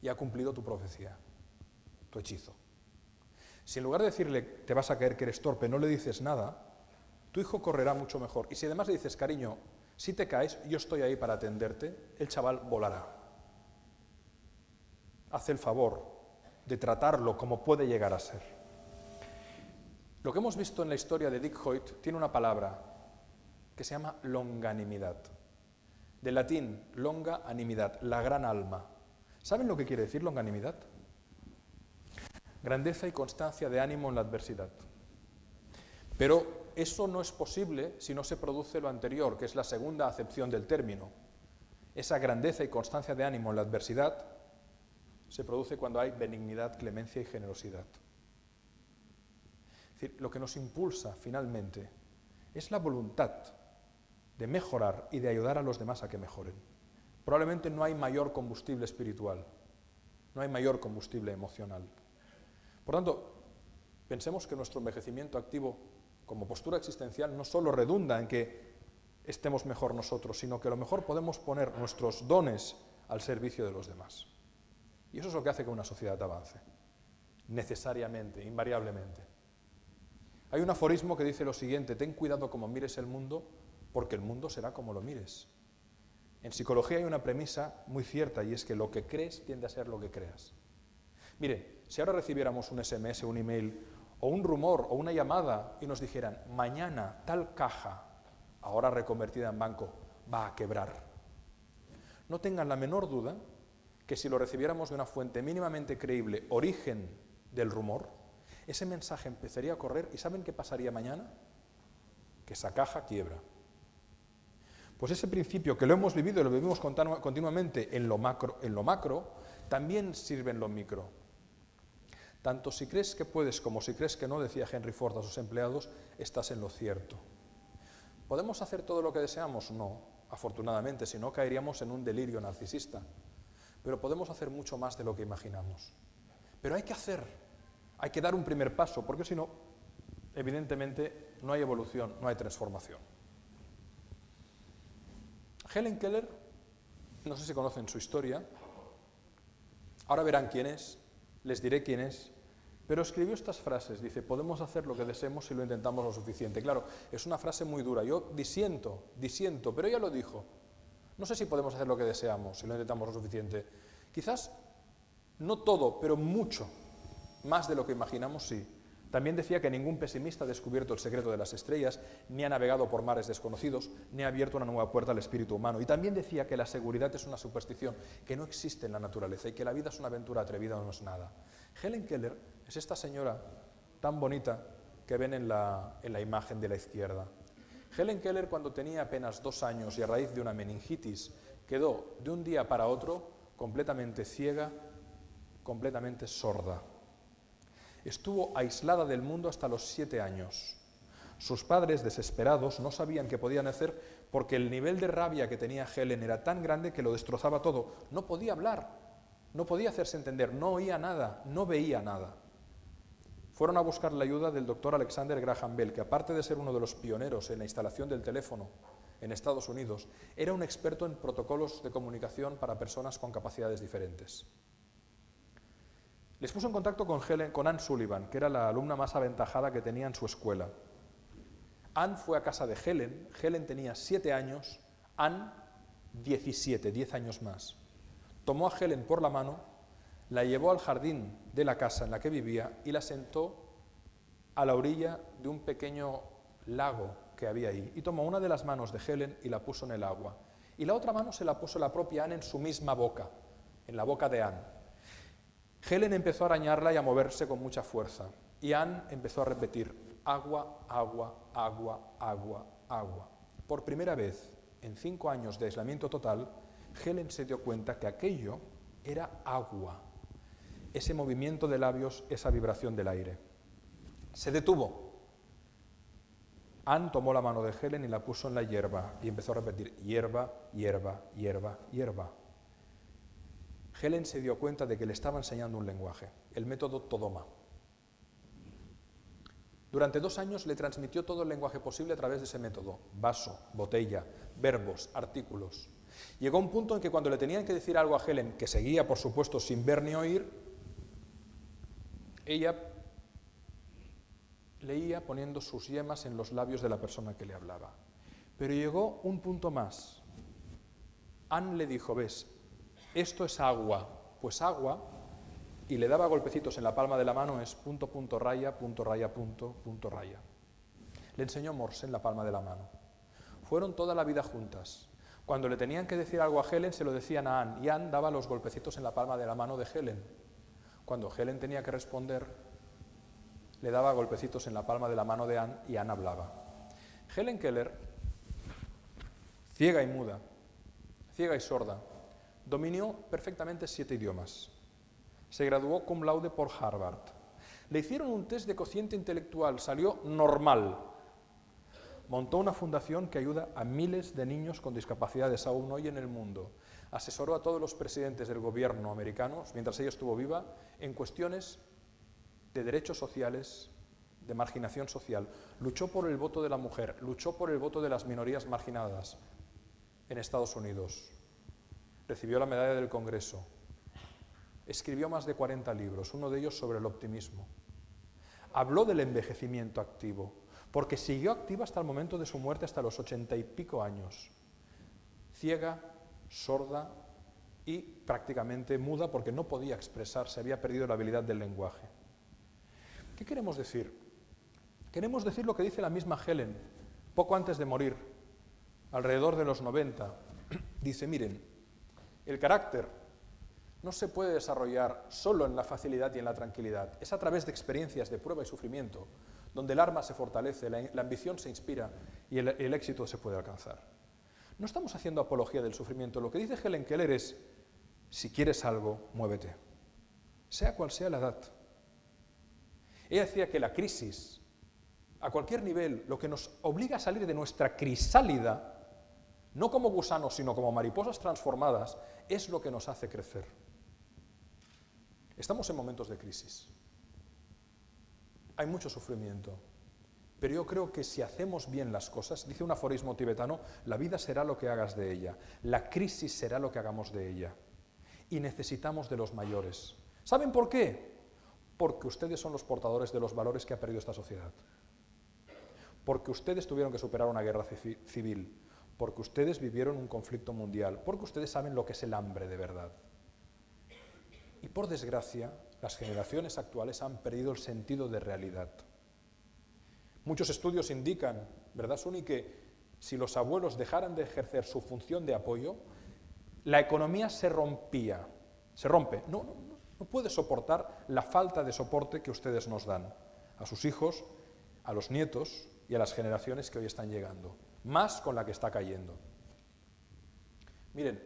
Y ha cumplido tu profecía, tu hechizo. Si en lugar de decirle, te vas a caer que eres torpe, no le dices nada, tu hijo correrá mucho mejor. Y si además le dices, cariño, si te caes, yo estoy ahí para atenderte, el chaval volará. Haz el favor de tratarlo como puede llegar a ser. Lo que hemos visto en la historia de Dick Hoyt tiene una palabra que se llama longanimidad. Del latín, longa animidad, la gran alma. ¿Saben lo que quiere decir longanimidad? Grandeza y constancia de ánimo en la adversidad. Pero eso no es posible si no se produce lo anterior, que es la segunda acepción del término. Esa grandeza y constancia de ánimo en la adversidad se produce cuando hay benignidad, clemencia y generosidad. Es decir, lo que nos impulsa finalmente es la voluntad de mejorar y de ayudar a los demás a que mejoren. Probablemente no hay mayor combustible espiritual, no hay mayor combustible emocional. Por tanto, pensemos que nuestro envejecimiento activo como postura existencial no solo redunda en que estemos mejor nosotros, sino que a lo mejor podemos poner nuestros dones al servicio de los demás. Y eso es lo que hace que una sociedad avance, necesariamente, invariablemente. Hay un aforismo que dice lo siguiente, ten cuidado como mires el mundo, porque el mundo será como lo mires. En psicología hay una premisa muy cierta y es que lo que crees tiende a ser lo que creas. Mire, si ahora recibiéramos un SMS, un email, o un rumor, o una llamada, y nos dijeran, mañana tal caja, ahora reconvertida en banco, va a quebrar. No tengan la menor duda que si lo recibiéramos de una fuente mínimamente creíble, origen del rumor, ese mensaje empezaría a correr, ¿y saben qué pasaría mañana? Que esa caja quiebra. Pues ese principio que lo hemos vivido y lo vivimos continuamente en lo macro, también sirve en lo micro. Tanto si crees que puedes como si crees que no, decía Henry Ford a sus empleados, estás en lo cierto. ¿Podemos hacer todo lo que deseamos? No, afortunadamente, si no caeríamos en un delirio narcisista. Pero podemos hacer mucho más de lo que imaginamos. Pero hay que hacer, hay que dar un primer paso, porque si no, evidentemente no hay evolución, no hay transformación. Helen Keller, no sé si conocen su historia, ahora verán quién es, les diré quién es, pero escribió estas frases, dice, podemos hacer lo que deseemos si lo intentamos lo suficiente. Claro, es una frase muy dura, yo disiento, pero ella lo dijo. No sé si podemos hacer lo que deseamos si lo intentamos lo suficiente. Quizás no todo, pero mucho más de lo que imaginamos, sí. También decía que ningún pesimista ha descubierto el secreto de las estrellas, ni ha navegado por mares desconocidos, ni ha abierto una nueva puerta al espíritu humano. Y también decía que la seguridad es una superstición, que no existe en la naturaleza y que la vida es una aventura atrevida o no es nada. Helen Keller es esta señora tan bonita que ven en la imagen de la izquierda. Helen Keller, cuando tenía apenas 2 años y a raíz de una meningitis, quedó de un día para otro completamente ciega, completamente sorda. Estuvo aislada del mundo hasta los 7 años. Sus padres, desesperados, no sabían qué podían hacer porque el nivel de rabia que tenía Helen era tan grande que lo destrozaba todo. No podía hablar, no podía hacerse entender, no oía nada, no veía nada. Fueron a buscar la ayuda del doctor Alexander Graham Bell, que aparte de ser uno de los pioneros en la instalación del teléfono en Estados Unidos, era un experto en protocolos de comunicación para personas con capacidades diferentes. Les puso en contacto con Anne Sullivan, que era la alumna más aventajada que tenía en su escuela. Anne fue a casa de Helen. Helen tenía 7 años, Anne 17, 10 años más. Tomó a Helen por la mano, la llevó al jardín de la casa en la que vivía y la sentó a la orilla de un pequeño lago que había ahí. Y tomó una de las manos de Helen y la puso en el agua. Y la otra mano se la puso la propia Anne en su misma boca, en la boca de Anne. Helen empezó a arañarla y a moverse con mucha fuerza. Y Anne empezó a repetir: agua, agua, agua, agua, agua. Por primera vez en 5 años de aislamiento total, Helen se dio cuenta que aquello era agua. Ese movimiento de labios, esa vibración del aire. Se detuvo. Anne tomó la mano de Helen y la puso en la hierba y empezó a repetir: hierba, hierba, hierba, hierba. Helen se dio cuenta de que le estaba enseñando un lenguaje, el método Todoma. Durante 2 años le transmitió todo el lenguaje posible a través de ese método: vaso, botella, verbos, artículos. Llegó un punto en que cuando le tenían que decir algo a Helen, que seguía por supuesto sin ver ni oír, ella leía poniendo sus yemas en los labios de la persona que le hablaba. Pero llegó un punto más. Anne le dijo: ves, esto es agua, pues agua, y le daba golpecitos en la palma de la mano, es punto, punto, raya, punto, raya, punto, punto, raya. Le enseñó Morse en la palma de la mano. Fueron toda la vida juntas. Cuando le tenían que decir algo a Helen, se lo decían a Anne, y Anne daba los golpecitos en la palma de la mano de Helen. Cuando Helen tenía que responder, le daba golpecitos en la palma de la mano de Anne, y Anne hablaba. Helen Keller, ciega y muda, ciega y sorda, dominó perfectamente 7 idiomas. Se graduó cum laude por Harvard. Le hicieron un test de cociente intelectual, salió normal. Montó una fundación que ayuda a miles de niños con discapacidades aún hoy en el mundo. Asesoró a todos los presidentes del gobierno americanos, mientras ella estuvo viva, en cuestiones de derechos sociales, de marginación social. Luchó por el voto de la mujer, luchó por el voto de las minorías marginadas en Estados Unidos. Recibió la medalla del Congreso. Escribió más de 40 libros, uno de ellos sobre el optimismo. Habló del envejecimiento activo, porque siguió activa hasta el momento de su muerte, hasta los 80 y pico años. Ciega, sorda y prácticamente muda porque no podía expresarse, había perdido la habilidad del lenguaje. ¿Qué queremos decir? Queremos decir lo que dice la misma Helen, poco antes de morir, alrededor de los 90. Dice: miren, el carácter no se puede desarrollar solo en la facilidad y en la tranquilidad. Es a través de experiencias de prueba y sufrimiento donde el alma se fortalece, la ambición se inspira y el éxito se puede alcanzar. No estamos haciendo apología del sufrimiento. Lo que dice Helen Keller es: si quieres algo, muévete, sea cual sea la edad. Ella decía que la crisis, a cualquier nivel, lo que nos obliga a salir de nuestra crisálida, no como gusanos, sino como mariposas transformadas, es lo que nos hace crecer. Estamos en momentos de crisis. Hay mucho sufrimiento. Pero yo creo que si hacemos bien las cosas, dice un aforismo tibetano, la vida será lo que hagas de ella, la crisis será lo que hagamos de ella. Y necesitamos de los mayores. ¿Saben por qué? Porque ustedes son los portadores de los valores que ha perdido esta sociedad. Porque ustedes tuvieron que superar una guerra civil. Porque ustedes vivieron un conflicto mundial. Porque ustedes saben lo que es el hambre de verdad. Y por desgracia, Las generaciones actuales han perdido el sentido de realidad. Muchos estudios indican, ¿verdad, Suni?, que si los abuelos dejaran de ejercer su función de apoyo, la economía se rompía, se rompe. No puede soportar la falta de soporte que ustedes nos dan a sus hijos, a los nietos y a las generaciones que hoy están llegando, más con la que está cayendo. Miren,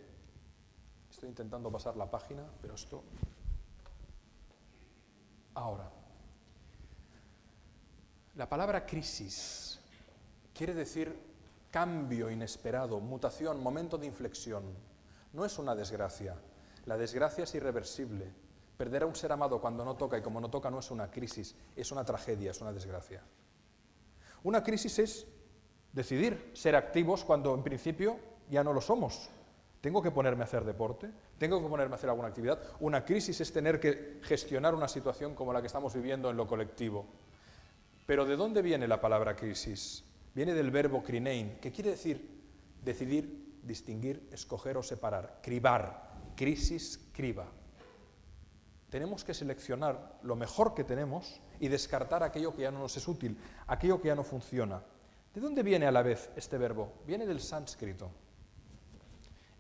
estoy intentando pasar la página, pero esto... Ahora, la palabra crisis quiere decir cambio inesperado, mutación, momento de inflexión. No es una desgracia. La desgracia es irreversible. Perder a un ser amado cuando no toca, y como no toca no es una crisis, es una tragedia, es una desgracia. Una crisis es decidir ser activos cuando en principio ya no lo somos. ¿Tengo que ponerme a hacer deporte? ¿Tengo que ponerme a hacer alguna actividad? Una crisis es tener que gestionar una situación como la que estamos viviendo en lo colectivo. Pero ¿de dónde viene la palabra crisis? Viene del verbo krinein, que quiere decir decidir, distinguir, escoger o separar. Cribar, crisis, criba. Tenemos que seleccionar lo mejor que tenemos y descartar aquello que ya no nos es útil, aquello que ya no funciona. ¿De dónde viene a la vez este verbo? Viene del sánscrito.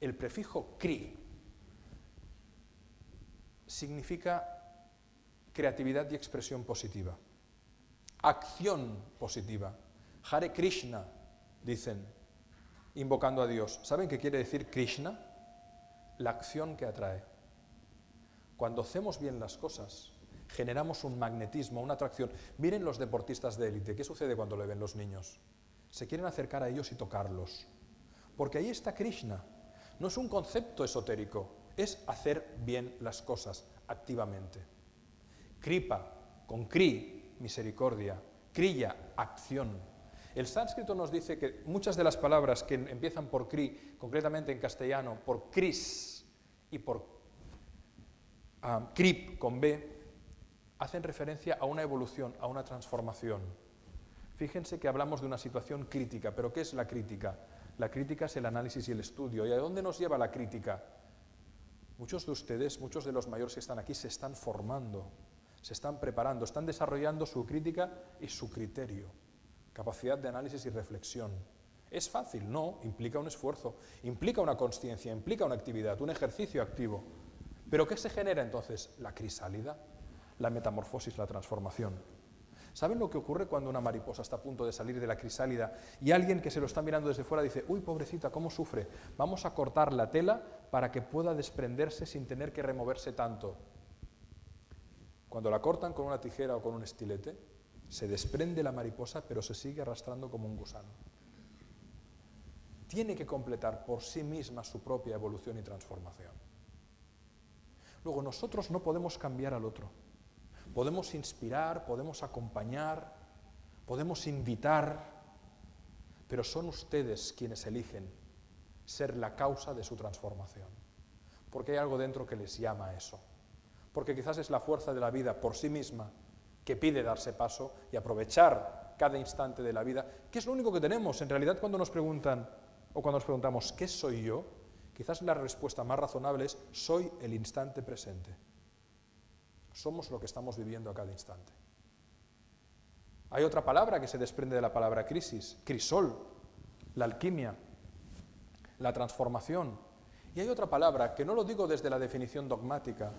El prefijo kri significa creatividad y expresión positiva, acción positiva. Hare Krishna, dicen, invocando a Dios. ¿Saben qué quiere decir Krishna? La acción que atrae. Cuando hacemos bien las cosas, generamos un magnetismo, una atracción. Miren los deportistas de élite, ¿qué sucede cuando le ven los niños? Se quieren acercar a ellos y tocarlos, porque ahí está Krishna. No es un concepto esotérico, es hacer bien las cosas activamente. Kripa, con kri, misericordia, kriya, acción. El sánscrito nos dice que muchas de las palabras que empiezan por kri, concretamente en castellano, por kris y por krip con b, hacen referencia a una evolución, a una transformación. Fíjense que hablamos de una situación crítica, pero ¿qué es la crítica? La crítica es el análisis y el estudio. ¿Y a dónde nos lleva la crítica? Muchos de ustedes, muchos de los mayores que están aquí, se están formando, se están preparando, están desarrollando su crítica y su criterio, capacidad de análisis y reflexión. ¿Es fácil? No, implica un esfuerzo, implica una consciencia, implica una actividad, un ejercicio activo. ¿Pero qué se genera entonces? La crisálida, la metamorfosis, la transformación. ¿Saben lo que ocurre cuando una mariposa está a punto de salir de la crisálida y alguien que se lo está mirando desde fuera dice, uy, pobrecita, cómo sufre, vamos a cortar la tela para que pueda desprenderse sin tener que removerse tanto? Cuando la cortan con una tijera o con un estilete, se desprende la mariposa, pero se sigue arrastrando como un gusano. Tiene que completar por sí misma su propia evolución y transformación. Luego, nosotros no podemos cambiar al otro. Podemos inspirar, podemos acompañar, podemos invitar, pero son ustedes quienes eligen ser la causa de su transformación. Porque hay algo dentro que les llama a eso. Porque quizás es la fuerza de la vida por sí misma que pide darse paso y aprovechar cada instante de la vida, que es lo único que tenemos. En realidad, cuando nos preguntan o cuando nos preguntamos ¿qué soy yo?, quizás la respuesta más razonable es soy el instante presente. Somos lo que estamos viviendo a cada instante. Hay otra palabra que se desprende de la palabra crisis, crisol, la alquimia, la transformación. Y hay otra palabra que no lo digo desde la definición dogmática,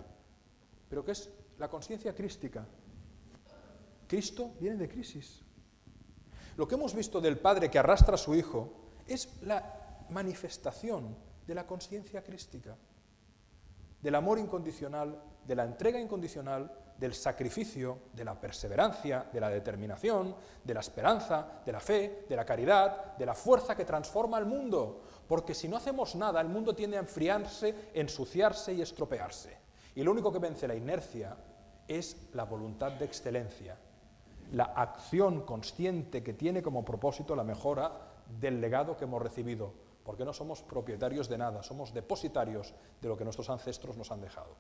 pero que es la conciencia crística. Cristo viene de crisis. Lo que hemos visto del padre que arrastra a su hijo es la manifestación de la conciencia crística, del amor incondicional, de la entrega incondicional, del sacrificio, de la perseverancia, de la determinación, de la esperanza, de la fe, de la caridad, de la fuerza que transforma el mundo. Porque si no hacemos nada, el mundo tiende a enfriarse, ensuciarse y estropearse. Y lo único que vence la inercia es la voluntad de excelencia, la acción consciente que tiene como propósito la mejora del legado que hemos recibido, porque no somos propietarios de nada, somos depositarios de lo que nuestros ancestros nos han dejado.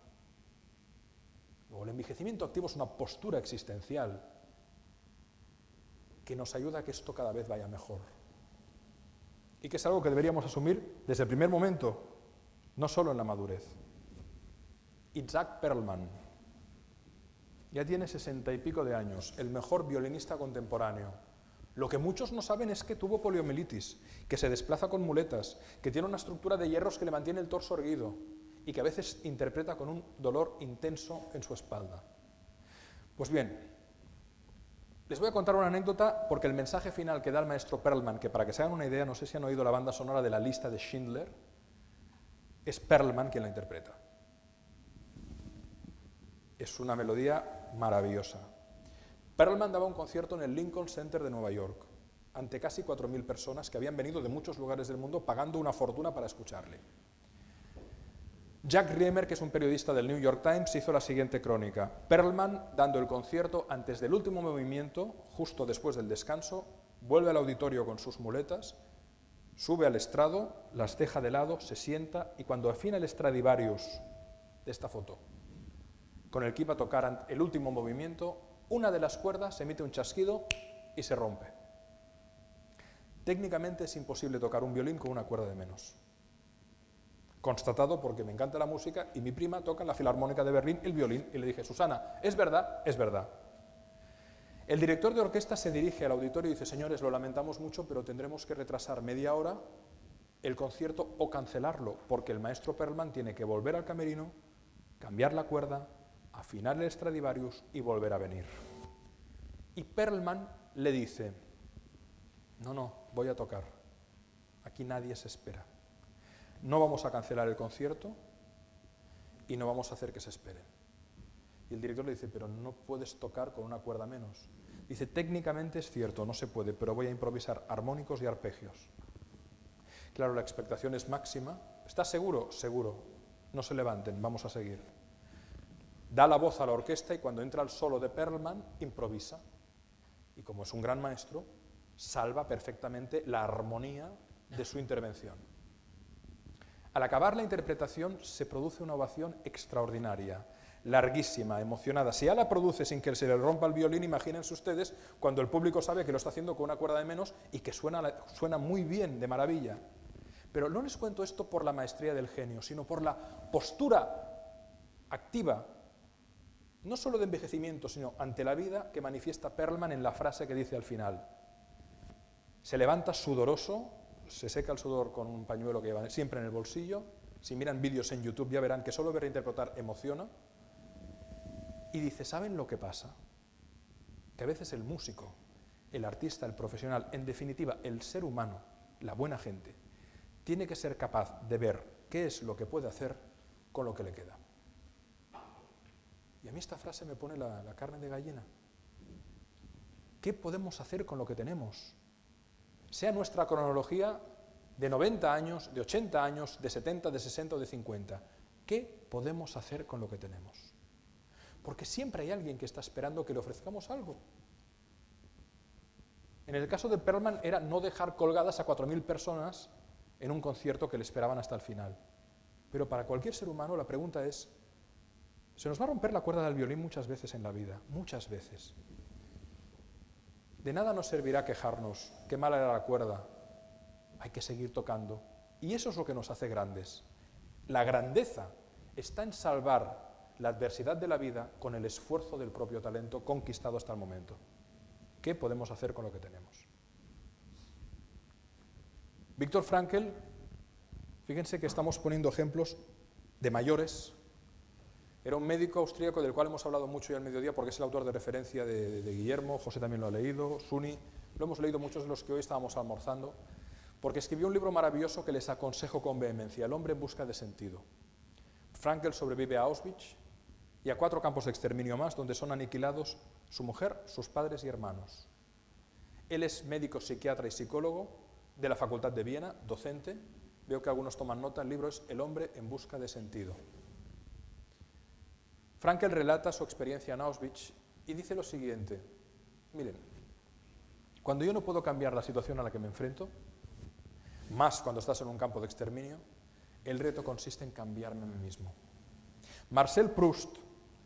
Luego, el envejecimiento activo es una postura existencial que nos ayuda a que esto cada vez vaya mejor. Y que es algo que deberíamos asumir desde el primer momento, no solo en la madurez. Isaac Perlman, Ya tiene 60 y pico de años, el mejor violinista contemporáneo. Lo que muchos no saben es que tuvo poliomielitis, que se desplaza con muletas, que tiene una estructura de hierros que le mantiene el torso erguido y que a veces interpreta con un dolor intenso en su espalda. Pues bien, les voy a contar una anécdota porque el mensaje final que da el maestro Perlman, que para que se hagan una idea, no sé si han oído la banda sonora de La lista de Schindler, es Perlman quien la interpreta. Es una melodía maravillosa. Perlman daba un concierto en el Lincoln Center de Nueva York, ante casi 4.000 personas que habían venido de muchos lugares del mundo pagando una fortuna para escucharle. Jack Riemer, que es un periodista del New York Times, hizo la siguiente crónica. Perlman, dando el concierto antes del último movimiento, justo después del descanso, vuelve al auditorio con sus muletas, sube al estrado, las deja de lado, se sienta y cuando afina el Stradivarius de esta foto, con el que iba a tocar el último movimiento, una de las cuerdas emite un chasquido y se rompe. Técnicamente es imposible tocar un violín con una cuerda de menos. Constatado porque me encanta la música y mi prima toca en la Filarmónica de Berlín el violín y le dije, Susana, ¿es verdad? Es verdad. El director de orquesta se dirige al auditorio y dice, señores, lo lamentamos mucho, pero tendremos que retrasar media hora el concierto o cancelarlo, porque el maestro Perlman tiene que volver al camerino, cambiar la cuerda, afinar el Stradivarius y volver a venir. Y Perlman le dice, no, voy a tocar, aquí nadie se espera. No vamos a cancelar el concierto y no vamos a hacer que se esperen. Y el director le dice, pero no puedes tocar con una cuerda menos. Dice, técnicamente es cierto, no se puede, pero voy a improvisar armónicos y arpegios. Claro, la expectación es máxima. ¿Estás seguro? Seguro. No se levanten, vamos a seguir. Da la voz a la orquesta y cuando entra el solo de Perlman, improvisa. Y como es un gran maestro, salva perfectamente la armonía de su intervención. Al acabar la interpretación se produce una ovación extraordinaria, larguísima, emocionada. Si ya la produce sin que se le rompa el violín, imagínense ustedes cuando el público sabe que lo está haciendo con una cuerda de menos y que suena muy bien, de maravilla. Pero no les cuento esto por la maestría del genio, sino por la postura activa, no solo de envejecimiento, sino ante la vida que manifiesta Perlman en la frase que dice al final. Se levanta sudoroso, se seca el sudor con un pañuelo que lleva siempre en el bolsillo. Si miran vídeos en YouTube ya verán que solo ver interpretar emociona. Y dice, ¿saben lo que pasa? Que a veces el músico, el artista, el profesional, en definitiva el ser humano, la buena gente, tiene que ser capaz de ver qué es lo que puede hacer con lo que le queda. Y a mí esta frase me pone la carne de gallina. ¿Qué podemos hacer con lo que tenemos? Sea nuestra cronología de 90 años, de 80 años, de 70, de 60 o de 50. ¿Qué podemos hacer con lo que tenemos? Porque siempre hay alguien que está esperando que le ofrezcamos algo. En el caso de Perlman era no dejar colgadas a 4.000 personas en un concierto que le esperaban hasta el final. Pero para cualquier ser humano la pregunta es, se nos va a romper la cuerda del violín muchas veces en la vida, muchas veces. De nada nos servirá quejarnos, qué mala era la cuerda, hay que seguir tocando. Y eso es lo que nos hace grandes. La grandeza está en salvar la adversidad de la vida con el esfuerzo del propio talento conquistado hasta el momento. ¿Qué podemos hacer con lo que tenemos? Viktor Frankl, fíjense que estamos poniendo ejemplos de mayores. Era un médico austríaco del cual hemos hablado mucho hoy al mediodía porque es el autor de referencia de Guillermo, José también lo ha leído, Suni, lo hemos leído muchos de los que hoy estábamos almorzando, porque escribió un libro maravilloso que les aconsejo con vehemencia, El hombre en busca de sentido. Frankl sobrevive a Auschwitz y a 4 campos de exterminio más donde son aniquilados su mujer, sus padres y hermanos. Él es médico, psiquiatra y psicólogo de la Facultad de Viena, docente. Veo que algunos toman nota, el libro es El hombre en busca de sentido. Frankl relata su experiencia en Auschwitz y dice lo siguiente, miren, cuando yo no puedo cambiar la situación a la que me enfrento, más cuando estás en un campo de exterminio, el reto consiste en cambiarme a mí mismo. Marcel Proust,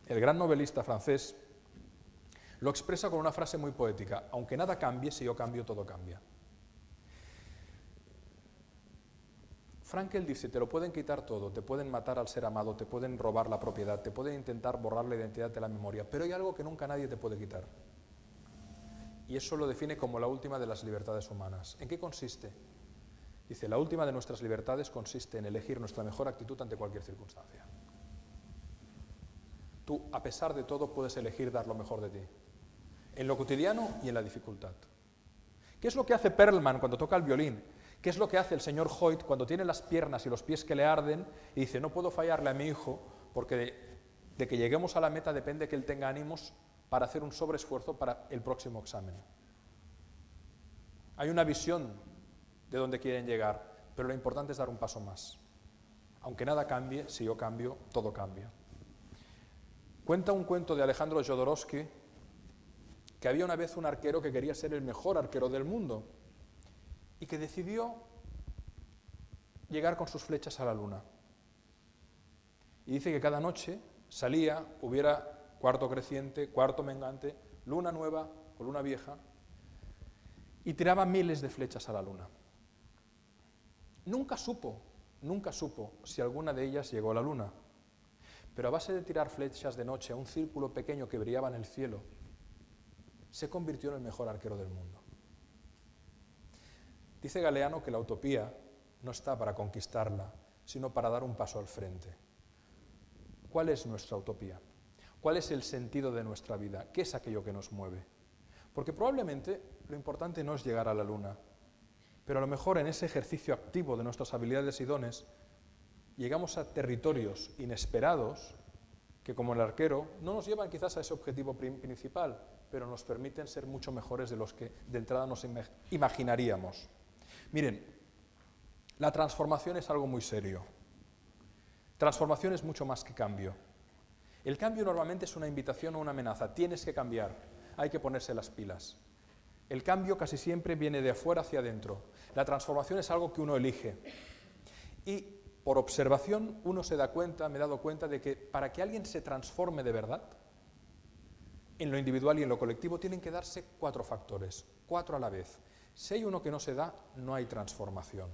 el gran novelista francés, lo expresa con una frase muy poética, aunque nada cambie, si yo cambio, todo cambia. Frankel dice, te lo pueden quitar todo, te pueden matar al ser amado, te pueden robar la propiedad, te pueden intentar borrar la identidad de la memoria, pero hay algo que nunca nadie te puede quitar. Y eso lo define como la última de las libertades humanas. ¿En qué consiste? Dice, la última de nuestras libertades consiste en elegir nuestra mejor actitud ante cualquier circunstancia. Tú, a pesar de todo, puedes elegir dar lo mejor de ti, en lo cotidiano y en la dificultad. ¿Qué es lo que hace Perlman cuando toca el violín? ¿Qué es lo que hace el señor Hoyt cuando tiene las piernas y los pies que le arden y dice, no puedo fallarle a mi hijo porque de que lleguemos a la meta depende que él tenga ánimos para hacer un sobreesfuerzo para el próximo examen? Hay una visión de dónde quieren llegar, pero lo importante es dar un paso más. Aunque nada cambie, si yo cambio, todo cambia. Cuenta un cuento de Alejandro Jodorowsky que había una vez un arquero que quería ser el mejor arquero del mundo y que decidió llegar con sus flechas a la luna. Y dice que cada noche salía, hubiera cuarto creciente, cuarto mengante, luna nueva o luna vieja, y tiraba miles de flechas a la luna. Nunca supo si alguna de ellas llegó a la luna, pero a base de tirar flechas de noche a un círculo pequeño que brillaba en el cielo, se convirtió en el mejor arquero del mundo. Dice Galeano que la utopía no está para conquistarla, sino para dar un paso al frente. ¿Cuál es nuestra utopía? ¿Cuál es el sentido de nuestra vida? ¿Qué es aquello que nos mueve? Porque probablemente lo importante no es llegar a la luna, pero a lo mejor en ese ejercicio activo de nuestras habilidades y dones llegamos a territorios inesperados que, como el arquero, no nos llevan quizás a ese objetivo principal, pero nos permiten ser mucho mejores de los que de entrada nos imaginaríamos. Miren, la transformación es algo muy serio. Transformación es mucho más que cambio. El cambio normalmente es una invitación o una amenaza. Tienes que cambiar, hay que ponerse las pilas. El cambio casi siempre viene de afuera hacia adentro. La transformación es algo que uno elige. Y por observación uno se da cuenta, me he dado cuenta de que para que alguien se transforme de verdad, en lo individual y en lo colectivo, tienen que darse 4 factores, 4 a la vez. Si hay uno que no se da, no hay transformación.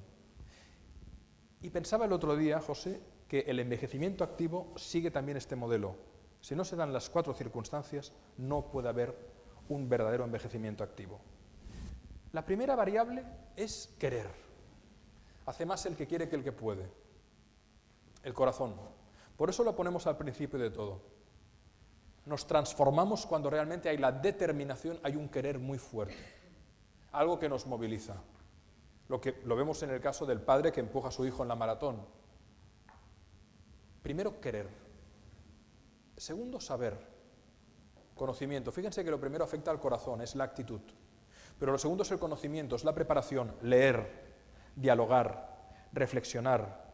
Y pensaba el otro día, José, que el envejecimiento activo sigue también este modelo. Si no se dan las 4 circunstancias, no puede haber un verdadero envejecimiento activo. La primera variable es querer. Hace más el que quiere que el que puede. El corazón. Por eso lo ponemos al principio de todo. Nos transformamos cuando realmente hay la determinación, hay un querer muy fuerte. Algo que nos moviliza. Lo vemos en el caso del padre que empuja a su hijo en la maratón. Primero, querer. Segundo, saber. Conocimiento. Fíjense que lo primero afecta al corazón, es la actitud. Pero lo segundo es el conocimiento, es la preparación. Leer, dialogar, reflexionar,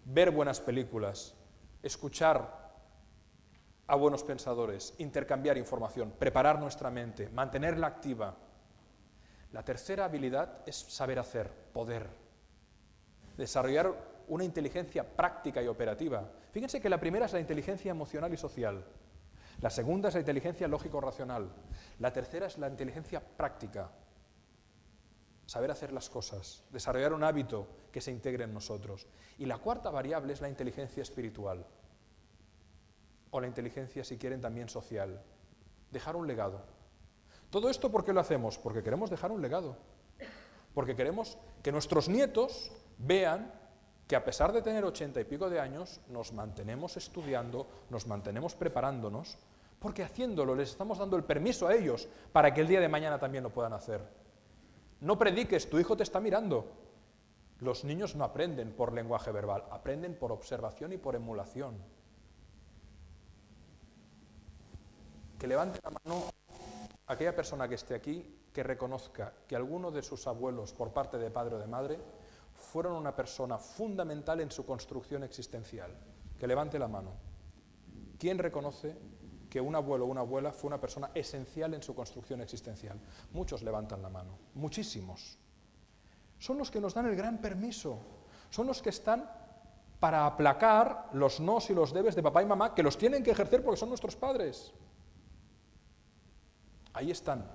ver buenas películas, escuchar a buenos pensadores, intercambiar información, preparar nuestra mente, mantenerla activa. La tercera habilidad es saber hacer, poder. Desarrollar una inteligencia práctica y operativa. Fíjense que la primera es la inteligencia emocional y social. La segunda es la inteligencia lógico-racional. La tercera es la inteligencia práctica. Saber hacer las cosas, desarrollar un hábito que se integre en nosotros. Y la cuarta variable es la inteligencia espiritual. O la inteligencia, si quieren, también social. Dejar un legado. Todo esto, ¿por qué lo hacemos? Porque queremos dejar un legado. Porque queremos que nuestros nietos vean que a pesar de tener 80 y pico de años, nos mantenemos estudiando, nos mantenemos preparándonos, porque haciéndolo les estamos dando el permiso a ellos para que el día de mañana también lo puedan hacer. No prediques, tu hijo te está mirando. Los niños no aprenden por lenguaje verbal, aprenden por observación y por emulación. Que levante la mano aquella persona que esté aquí que reconozca que alguno de sus abuelos, por parte de padre o de madre, fueron una persona fundamental en su construcción existencial. Que levante la mano. ¿Quién reconoce que un abuelo o una abuela fue una persona esencial en su construcción existencial? Muchos levantan la mano, muchísimos. Son los que nos dan el gran permiso, son los que están para aplacar los nos y los debes de papá y mamá, que los tienen que ejercer porque son nuestros padres. Ahí están.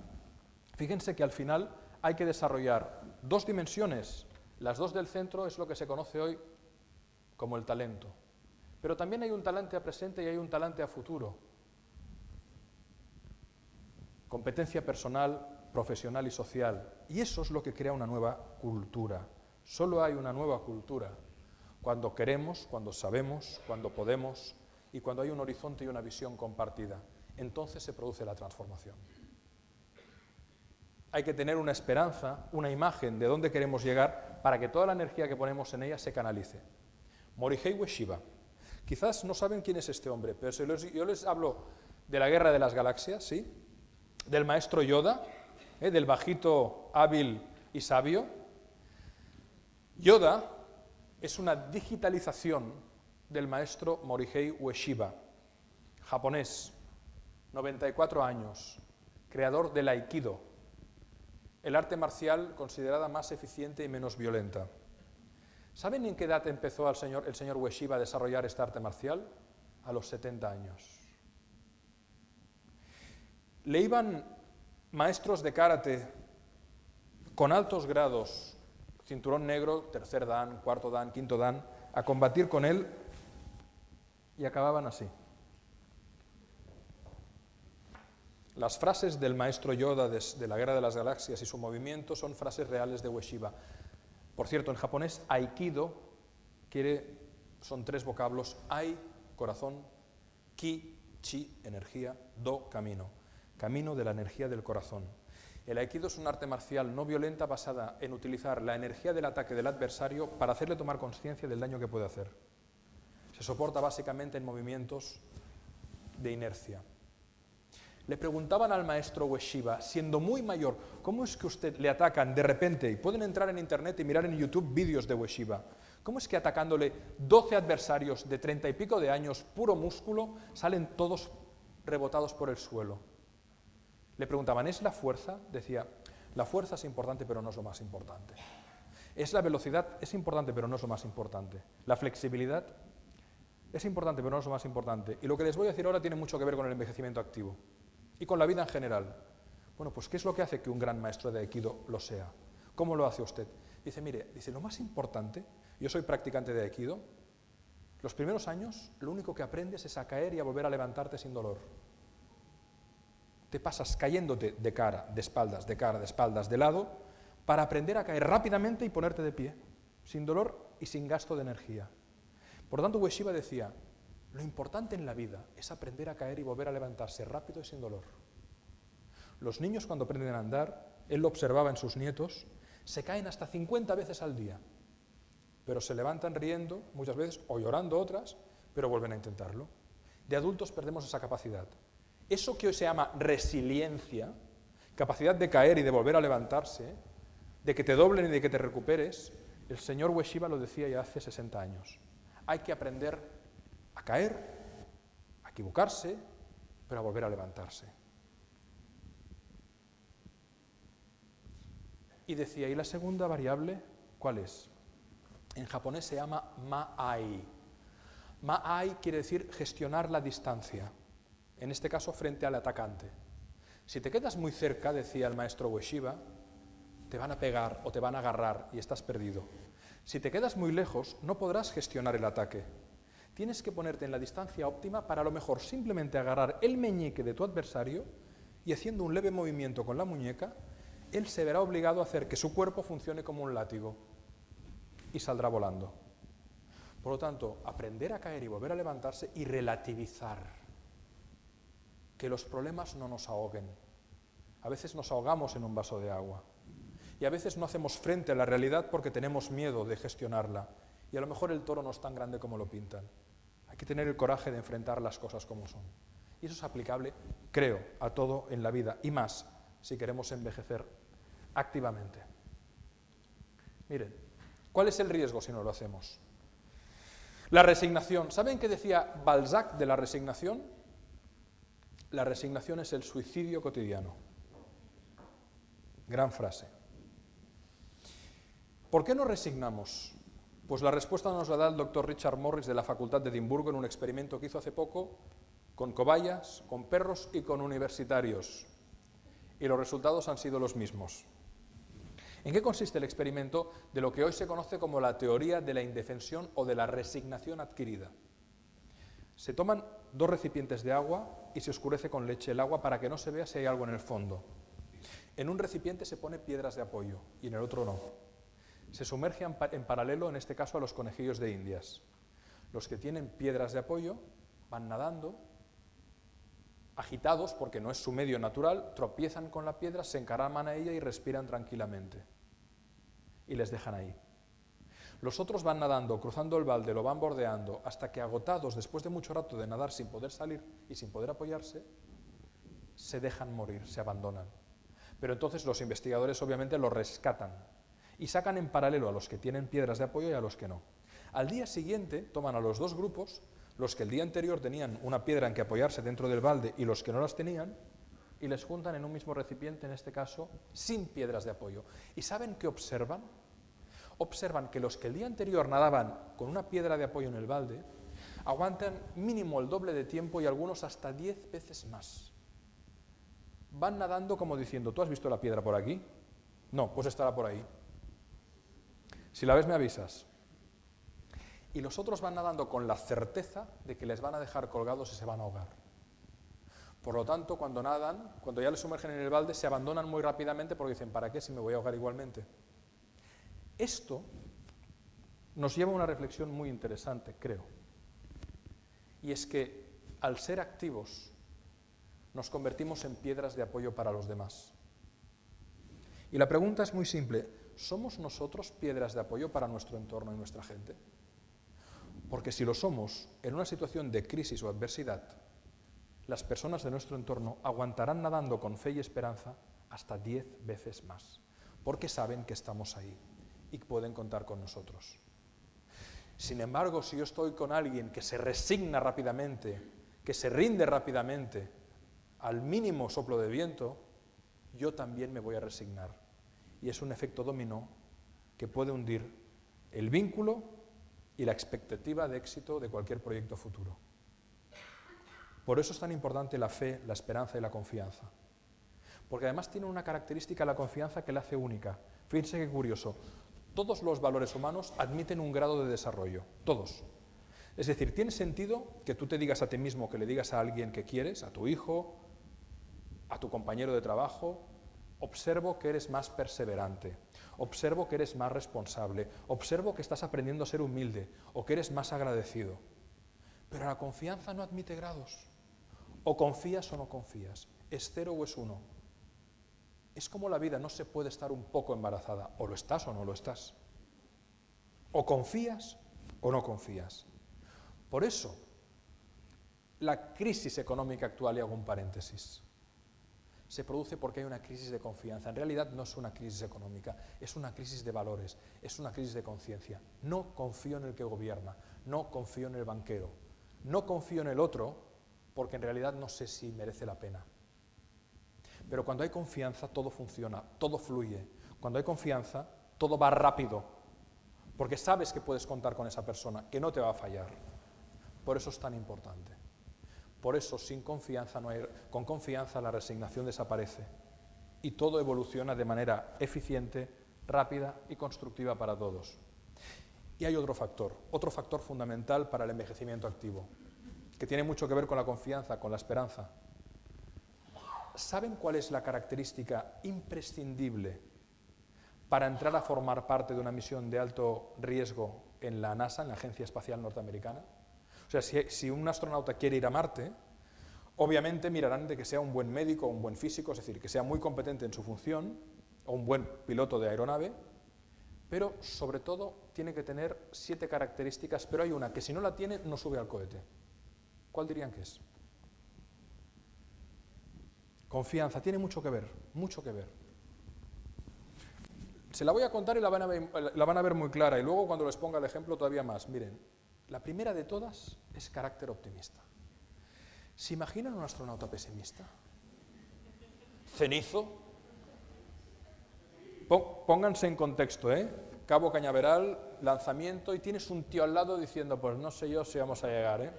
Fíjense que al final hay que desarrollar 2 dimensiones, Las dos del centro es lo que se conoce hoy como el talento. Pero también hay un talante a presente y hay un talante a futuro. Competencia personal, profesional y social. Y eso es lo que crea una nueva cultura. Solo hay una nueva cultura cuando queremos, cuando sabemos, cuando podemos y cuando hay un horizonte y una visión compartida. Entonces se produce la transformación. Hay que tener una esperanza, una imagen de dónde queremos llegar para que toda la energía que ponemos en ella se canalice. Morihei Ueshiba. Quizás no saben quién es este hombre, pero si yo les hablo de la Guerra de las Galaxias, ¿sí? Del maestro Yoda, del bajito hábil y sabio. Yoda es una digitalización del maestro Morihei Ueshiba, japonés, 94 años, creador del Aikido, el arte marcial considerada más eficiente y menos violenta. ¿Saben en qué edad empezó el señor Ueshiba a desarrollar este arte marcial? A los 70 años. Le iban maestros de karate con altos grados, cinturón negro, tercer dan, cuarto dan, quinto dan, a combatir con él y acababan así. Las frases del maestro Yoda de la Guerra de las Galaxias y su movimiento son frases reales de Ueshiba. Por cierto, en japonés, Aikido son 3 vocablos: Ai, corazón, Ki, chi, energía, Do, camino. Camino de la energía del corazón. El Aikido es un arte marcial no violenta basada en utilizar la energía del ataque del adversario para hacerle tomar conciencia del daño que puede hacer. Se soporta básicamente en movimientos de inercia. Le preguntaban al maestro Ueshiba, siendo muy mayor, ¿cómo es que usted le atacan de repente? Y pueden entrar en internet y mirar en YouTube vídeos de Ueshiba. ¿Cómo es que atacándole 12 adversarios de 30 y pico de años, puro músculo, salen todos rebotados por el suelo? Le preguntaban, ¿es la fuerza? Decía, la fuerza es importante, pero no es lo más importante. ¿Es la velocidad? Es importante, pero no es lo más importante. La flexibilidad es importante, pero no es lo más importante. Y lo que les voy a decir ahora tiene mucho que ver con el envejecimiento activo y con la vida en general. Bueno, pues ¿qué es lo que hace que un gran maestro de Aikido lo sea? ¿Cómo lo hace usted? Dice, mire, lo más importante, yo soy practicante de Aikido, los primeros años lo único que aprendes es a caer y a volver a levantarte sin dolor. Te pasas cayéndote de cara, de espaldas, de cara, de espaldas, de lado, para aprender a caer rápidamente y ponerte de pie, sin dolor y sin gasto de energía. Por lo tanto, Ueshiba decía, lo importante en la vida es aprender a caer y volver a levantarse rápido y sin dolor. Los niños cuando aprenden a andar, él lo observaba en sus nietos, se caen hasta 50 veces al día, pero se levantan riendo muchas veces o llorando otras, pero vuelven a intentarlo. De adultos perdemos esa capacidad. Eso que hoy se llama resiliencia, capacidad de caer y de volver a levantarse, de que te doblen y de que te recuperes, el señor Ueshiba lo decía ya hace 60 años. Hay que aprender a caer, a equivocarse, pero a volver a levantarse. Y decía, ¿y la segunda variable cuál es? En japonés se llama ma'ai. Ma'ai quiere decir gestionar la distancia, en este caso frente al atacante. Si te quedas muy cerca, decía el maestro Ueshiba, te van a pegar o te van a agarrar y estás perdido. Si te quedas muy lejos, no podrás gestionar el ataque. Tienes que ponerte en la distancia óptima para a lo mejor simplemente agarrar el meñique de tu adversario y haciendo un leve movimiento con la muñeca, él se verá obligado a hacer que su cuerpo funcione como un látigo y saldrá volando. Por lo tanto, aprender a caer y volver a levantarse y relativizar. Que los problemas no nos ahoguen. A veces nos ahogamos en un vaso de agua. Y a veces no hacemos frente a la realidad porque tenemos miedo de gestionarla. Y a lo mejor el toro no es tan grande como lo pintan. Hay que tener el coraje de enfrentar las cosas como son. Y eso es aplicable, creo, a todo en la vida. Y más, si queremos envejecer activamente. Miren, ¿cuál es el riesgo si no lo hacemos? La resignación. ¿Saben qué decía Balzac de la resignación? La resignación es el suicidio cotidiano. Gran frase. ¿Por qué nos resignamos? Pues la respuesta nos la da el doctor Richard Morris de la Facultad de Edimburgo en un experimento que hizo hace poco con cobayas, con perros y con universitarios. Y los resultados han sido los mismos. ¿En qué consiste el experimento de lo que hoy se conoce como la teoría de la indefensión o de la resignación adquirida? Se toman 2 recipientes de agua y se oscurece con leche el agua para que no se vea si hay algo en el fondo. En un recipiente se pone piedras de apoyo y en el otro no. Se sumerge en paralelo, en este caso, a los conejillos de Indias. Los que tienen piedras de apoyo van nadando, agitados porque no es su medio natural, tropiezan con la piedra, se encaraman a ella y respiran tranquilamente. Y les dejan ahí. Los otros van nadando, cruzando el balde, lo van bordeando, hasta que agotados, después de mucho rato de nadar sin poder salir y sin poder apoyarse, se dejan morir, se abandonan. Pero entonces los investigadores obviamente los rescatan y sacan en paralelo a los que tienen piedras de apoyo y a los que no. Al día siguiente toman a los 2 grupos, los que el día anterior tenían una piedra en que apoyarse dentro del balde y los que no las tenían, y les juntan en un mismo recipiente, en este caso, sin piedras de apoyo. ¿Y saben qué observan? Observan que los que el día anterior nadaban con una piedra de apoyo en el balde, aguantan mínimo el doble de tiempo y algunos hasta 10 veces más. Van nadando como diciendo, ¿tú has visto la piedra por aquí? No, pues estará por ahí. Si la ves me avisas. Y los otros van nadando con la certeza de que les van a dejar colgados y se van a ahogar. Por lo tanto, cuando nadan, cuando ya les sumergen en el balde, se abandonan muy rápidamente porque dicen, ¿para qué si me voy a ahogar igualmente? Esto nos lleva a una reflexión muy interesante, creo. Y es que, al ser activos, nos convertimos en piedras de apoyo para los demás. Y la pregunta es muy simple, ¿somos nosotros piedras de apoyo para nuestro entorno y nuestra gente? Porque si lo somos, en una situación de crisis o adversidad, las personas de nuestro entorno aguantarán nadando con fe y esperanza hasta 10 veces más, porque saben que estamos ahí y pueden contar con nosotros. Sin embargo, si yo estoy con alguien que se resigna rápidamente, que se rinde rápidamente, al mínimo soplo de viento, yo también me voy a resignar. Y es un efecto dominó que puede hundir el vínculo y la expectativa de éxito de cualquier proyecto futuro. Por eso es tan importante la fe, la esperanza y la confianza. Porque además tiene una característica la confianza que la hace única. Fíjense qué curioso. Todos los valores humanos admiten un grado de desarrollo. Todos. Es decir, tiene sentido que tú te digas a ti mismo, que le digas a alguien que quieres, a tu hijo, a tu compañero de trabajo, observo que eres más perseverante, observo que eres más responsable, observo que estás aprendiendo a ser humilde o que eres más agradecido. Pero la confianza no admite grados. O confías o no confías, es 0 o es 1. Es como la vida, no se puede estar un poco embarazada, o lo estás o no lo estás. O confías o no confías. Por eso, la crisis económica actual, y hago un paréntesis, se produce porque hay una crisis de confianza. En realidad no es una crisis económica, es una crisis de valores, es una crisis de conciencia. No confío en el que gobierna, no confío en el banquero, no confío en el otro porque en realidad no sé si merece la pena. Pero cuando hay confianza todo funciona, todo fluye. Cuando hay confianza todo va rápido, porque sabes que puedes contar con esa persona, que no te va a fallar. Por eso es tan importante. Por eso, sin confianza con confianza la resignación desaparece y todo evoluciona de manera eficiente, rápida y constructiva para todos. Y hay otro factor fundamental para el envejecimiento activo, que tiene mucho que ver con la confianza, con la esperanza. ¿Saben cuál es la característica imprescindible para entrar a formar parte de una misión de alto riesgo en la NASA, en la Agencia Espacial Norteamericana? O sea, si un astronauta quiere ir a Marte, obviamente mirarán de que sea un buen médico o un buen físico, es decir, que sea muy competente en su función, o un buen piloto de aeronave, pero sobre todo tiene que tener 7 características, pero hay una que si no la tiene no sube al cohete. ¿Cuál dirían que es? Confianza, tiene mucho que ver, mucho que ver. Se la voy a contar y la van a ver muy clara, y luego cuando les ponga el ejemplo todavía más. Miren, la primera de todas es carácter optimista. ¿Se imaginan un astronauta pesimista? ¿Cenizo? Pónganse en contexto, ¿eh? Cabo Cañaveral, lanzamiento, y tienes un tío al lado diciendo, pues no sé yo si vamos a llegar, ¿eh?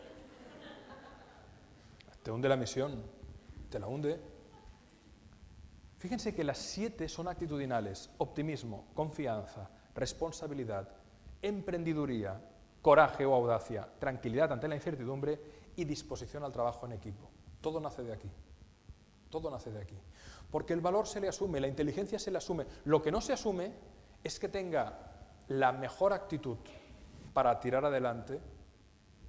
Te hunde la misión, te la hunde. Fíjense que las 7 son actitudinales: optimismo, confianza, responsabilidad, emprendiduría, coraje o audacia, tranquilidad ante la incertidumbre y disposición al trabajo en equipo. Todo nace de aquí. Todo nace de aquí. Porque el valor se le asume, la inteligencia se le asume. Lo que no se asume es que tenga la mejor actitud para tirar adelante,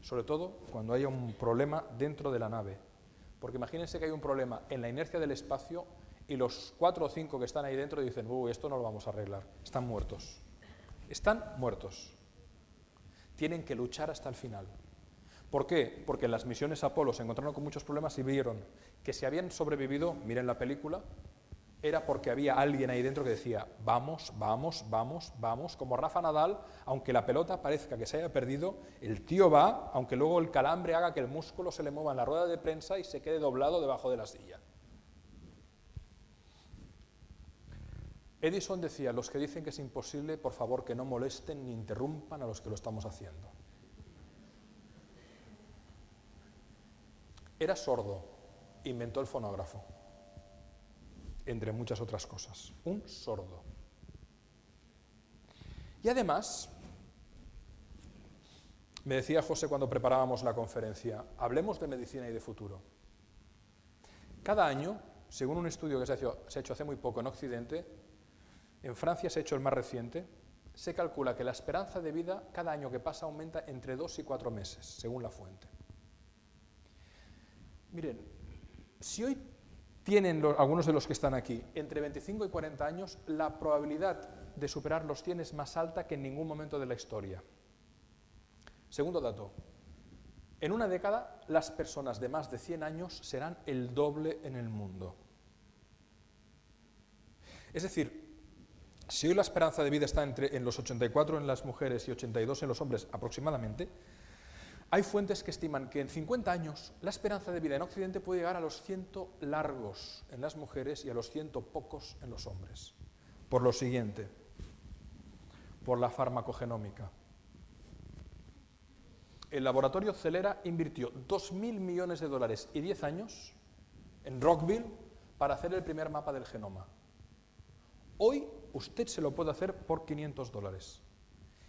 sobre todo cuando haya un problema dentro de la nave. Porque imagínense que hay un problema en la inercia del espacio y los 4 o 5 que están ahí dentro dicen: esto no lo vamos a arreglar, están muertos. Están muertos. Tienen que luchar hasta el final. ¿Por qué? Porque en las misiones Apolo se encontraron con muchos problemas y vieron que si habían sobrevivido, miren la película, era porque había alguien ahí dentro que decía: vamos, vamos, vamos, vamos, como Rafa Nadal, aunque la pelota parezca que se haya perdido, el tío va, aunque luego el calambre haga que el músculo se le mueva en la rueda de prensa y se quede doblado debajo de la silla. Edison decía: los que dicen que es imposible, por favor que no molesten ni interrumpan a los que lo estamos haciendo. Era sordo, inventó el fonógrafo, entre muchas otras cosas. Un sordo. Y además, me decía José cuando preparábamos la conferencia, hablemos de medicina y de futuro. Cada año, según un estudio que se ha hecho hace muy poco en Occidente, en Francia se ha hecho el más reciente, se calcula que la esperanza de vida cada año que pasa aumenta entre 2 y 4 meses, según la fuente. Miren, si hoy tienen algunos de los que están aquí entre 25 y 40 años, la probabilidad de superar los 100 es más alta que en ningún momento de la historia. Segundo dato, en una década las personas de más de 100 años serán el doble en el mundo. Es decir, si hoy la esperanza de vida está en los 84 en las mujeres y 82 en los hombres aproximadamente, hay fuentes que estiman que en 50 años la esperanza de vida en Occidente puede llegar a los 100 largos en las mujeres y a los 100 pocos en los hombres. Por lo siguiente, por la farmacogenómica. El laboratorio Celera invirtió 2.000 millones de dólares y 10 años en Rockville para hacer el primer mapa del genoma. Hoy usted se lo puede hacer por 500 dólares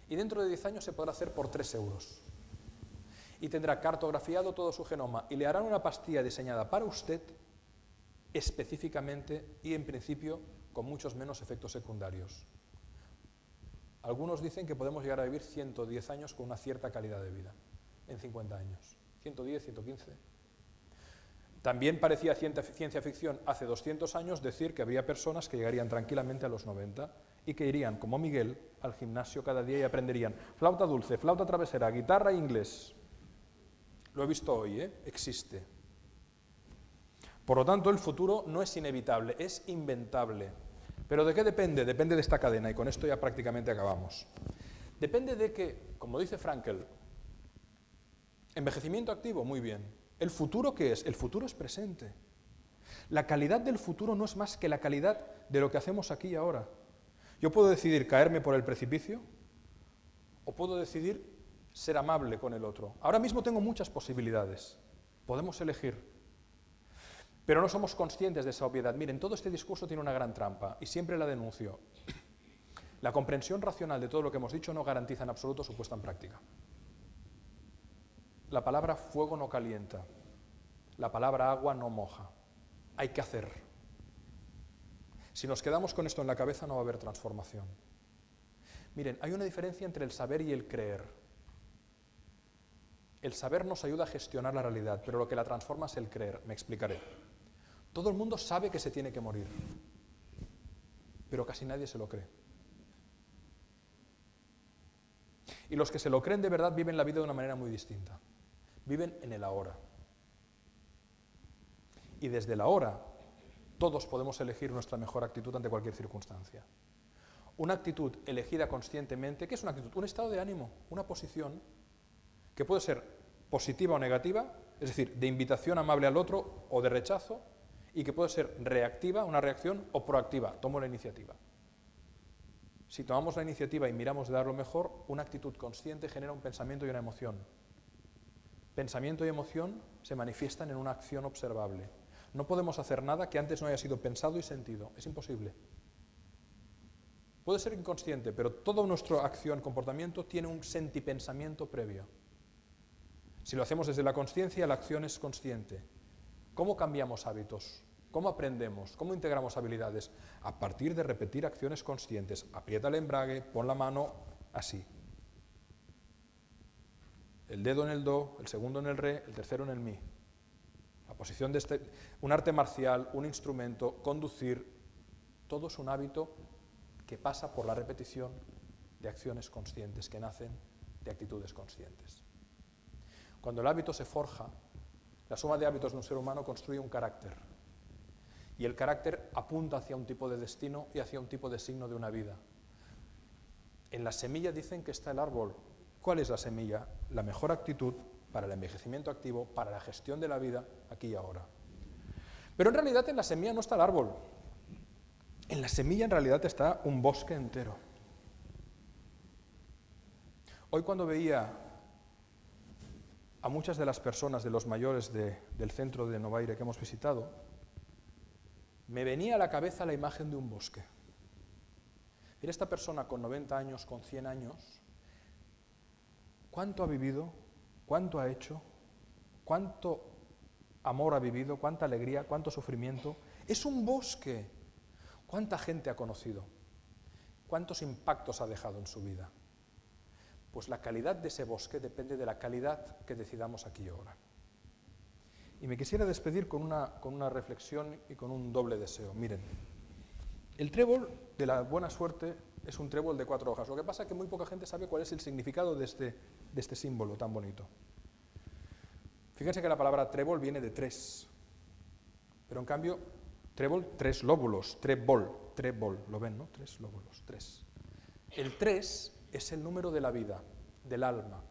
y dentro de 10 años se podrá hacer por 3 euros. Y tendrá cartografiado todo su genoma y le harán una pastilla diseñada para usted específicamente y en principio con muchos menos efectos secundarios. Algunos dicen que podemos llegar a vivir 110 años con una cierta calidad de vida en 50 años, 110, 115. También parecía ciencia ficción hace 200 años decir que habría personas que llegarían tranquilamente a los 90 y que irían, como Miguel, al gimnasio cada día y aprenderían flauta dulce, flauta travesera, guitarra e inglés. Lo he visto hoy, existe. Por lo tanto, el futuro no es inevitable, es inventable. ¿Pero de qué depende? Depende de esta cadena, y con esto ya prácticamente acabamos. Depende de que, como dice Frankel, envejecimiento activo, muy bien. ¿El futuro qué es? El futuro es presente. La calidad del futuro no es más que la calidad de lo que hacemos aquí y ahora. Yo puedo decidir caerme por el precipicio o puedo decidir ser amable con el otro. Ahora mismo tengo muchas posibilidades. Podemos elegir. Pero no somos conscientes de esa obviedad. Miren, todo este discurso tiene una gran trampa y siempre la denuncio. La comprensión racional de todo lo que hemos dicho no garantiza en absoluto su puesta en práctica. La palabra fuego no calienta. La palabra agua no moja. Hay que hacer. Si nos quedamos con esto en la cabeza no va a haber transformación. Miren, hay una diferencia entre el saber y el creer. El saber nos ayuda a gestionar la realidad, pero lo que la transforma es el creer. Me explicaré. Todo el mundo sabe que se tiene que morir, pero casi nadie se lo cree. Y los que se lo creen de verdad viven la vida de una manera muy distinta. Viven en el ahora. Y desde el ahora, todos podemos elegir nuestra mejor actitud ante cualquier circunstancia. Una actitud elegida conscientemente, ¿qué es una actitud? Un estado de ánimo, una posición que puede ser positiva o negativa, es decir, de invitación amable al otro o de rechazo, y que puede ser reactiva, una reacción, o proactiva, tomo la iniciativa. Si tomamos la iniciativa y miramos de dar lo mejor, una actitud consciente genera un pensamiento y una emoción. Pensamiento y emoción se manifiestan en una acción observable. No podemos hacer nada que antes no haya sido pensado y sentido. Es imposible. Puede ser inconsciente, pero toda nuestra acción, comportamiento, tiene un sentipensamiento previo. Si lo hacemos desde la consciencia, la acción es consciente. ¿Cómo cambiamos hábitos? ¿Cómo aprendemos? ¿Cómo integramos habilidades? A partir de repetir acciones conscientes. Aprieta el embrague, pon la mano así. El dedo en el do, el segundo en el re, el tercero en el mi. La posición de un arte marcial, un instrumento, conducir, todo es un hábito que pasa por la repetición de acciones conscientes que nacen de actitudes conscientes. Cuando el hábito se forja, la suma de hábitos de un ser humano construye un carácter. Y el carácter apunta hacia un tipo de destino y hacia un tipo de signo de una vida. En la semilla dicen que está el árbol. ¿Cuál es la semilla? La mejor actitud para el envejecimiento activo, para la gestión de la vida aquí y ahora. Pero en realidad en la semilla no está el árbol. En la semilla en realidad está un bosque entero. Hoy cuando veía a muchas de las personas, de los mayores del centro de Novaire que hemos visitado, me venía a la cabeza la imagen de un bosque. Mira, esta persona con 90 años, con 100 años, ¿cuánto ha vivido? ¿Cuánto ha hecho? ¿Cuánto amor ha vivido? ¿Cuánta alegría? ¿Cuánto sufrimiento? Es un bosque. ¿Cuánta gente ha conocido? ¿Cuántos impactos ha dejado en su vida? Pues la calidad de ese bosque depende de la calidad que decidamos aquí y ahora. Y me quisiera despedir con una reflexión y con un doble deseo. Miren, el trébol de la buena suerte es un trébol de 4 hojas. Lo que pasa es que muy poca gente sabe cuál es el significado de este símbolo tan bonito. Fíjense que la palabra trébol viene de 3, pero en cambio, trébol, 3 lóbulos, trébol, ¿lo ven, no? 3 lóbulos, 3. El 3 es el número de la vida, del alma.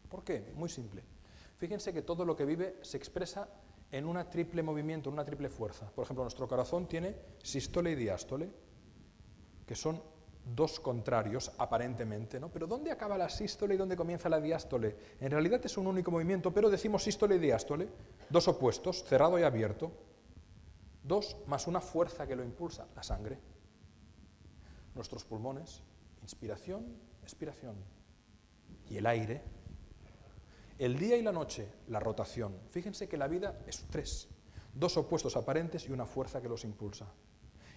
¿Por qué? Muy simple. Fíjense que todo lo que vive se expresa en un triple movimiento, en una triple fuerza. Por ejemplo, nuestro corazón tiene sístole y diástole, que son 2 contrarios, aparentemente, ¿no? Pero ¿dónde acaba la sístole y dónde comienza la diástole? En realidad es un único movimiento, pero decimos sístole y diástole, 2 opuestos, cerrado y abierto. 2 más una fuerza que lo impulsa, la sangre. Nuestros pulmones, inspiración, expiración. Y el aire. El día y la noche, la rotación. Fíjense que la vida es 3, 2 opuestos aparentes y una fuerza que los impulsa.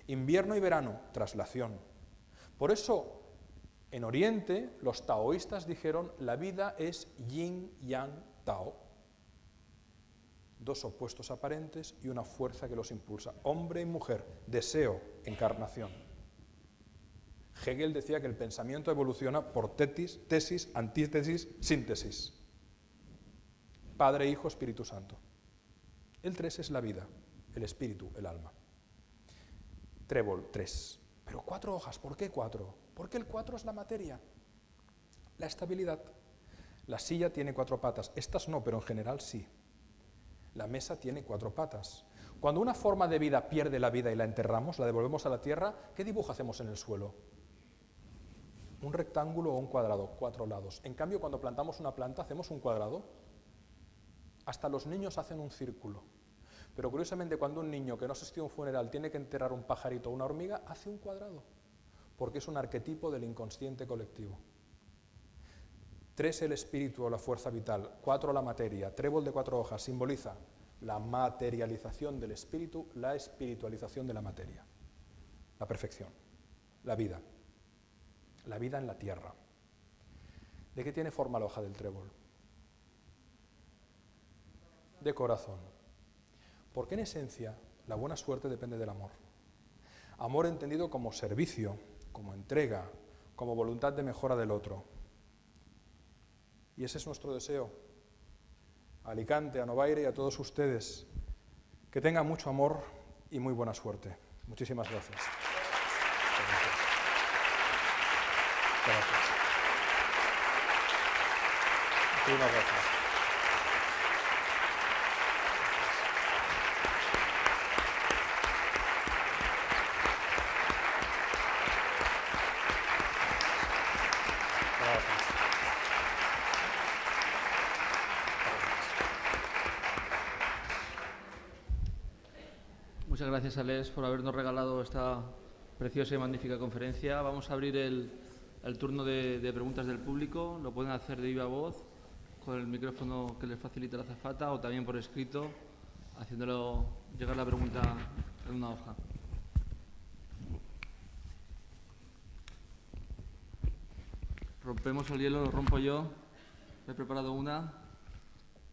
Invierno y verano, traslación. Por eso, en Oriente, los taoístas dijeron, la vida es yin, yang, tao. 2 opuestos aparentes y una fuerza que los impulsa. Hombre y mujer, deseo, encarnación. Hegel decía que el pensamiento evoluciona por tesis, antítesis, síntesis. Padre, Hijo, Espíritu Santo. El 3 es la vida, el espíritu, el alma. Trébol, 3. Pero 4 hojas, ¿por qué 4? Porque el 4 es la materia, la estabilidad. La silla tiene 4 patas, estas no, pero en general sí. La mesa tiene 4 patas. Cuando una forma de vida pierde la vida y la enterramos, la devolvemos a la tierra, ¿qué dibujo hacemos en el suelo? Un rectángulo o un cuadrado, 4 lados. En cambio, cuando plantamos una planta, hacemos un cuadrado. Hasta los niños hacen un círculo. Pero curiosamente, cuando un niño que no asistió a un funeral tiene que enterrar un pajarito o una hormiga, hace un cuadrado, porque es un arquetipo del inconsciente colectivo. 3 el espíritu o la fuerza vital, 4 la materia, trébol de 4 hojas, simboliza la materialización del espíritu, la espiritualización de la materia, la perfección, la vida en la tierra. ¿De qué tiene forma la hoja del trébol? De corazón. Porque en esencia la buena suerte depende del amor. Amor entendido como servicio, como entrega, como voluntad de mejora del otro. Y ese es nuestro deseo. A Alicante, a Novaire y a todos ustedes, que tengan mucho amor y muy buena suerte. Muchísimas gracias. Gracias. Muchísimas gracias. Muchas gracias, Alex, por habernos regalado esta preciosa y magnífica conferencia. Vamos a abrir el turno de preguntas del público. Lo pueden hacer de viva voz, con el micrófono que les facilite la azafata, o también por escrito, haciéndolo llegar la pregunta en una hoja. Rompemos el hielo, lo rompo yo. Me he preparado una.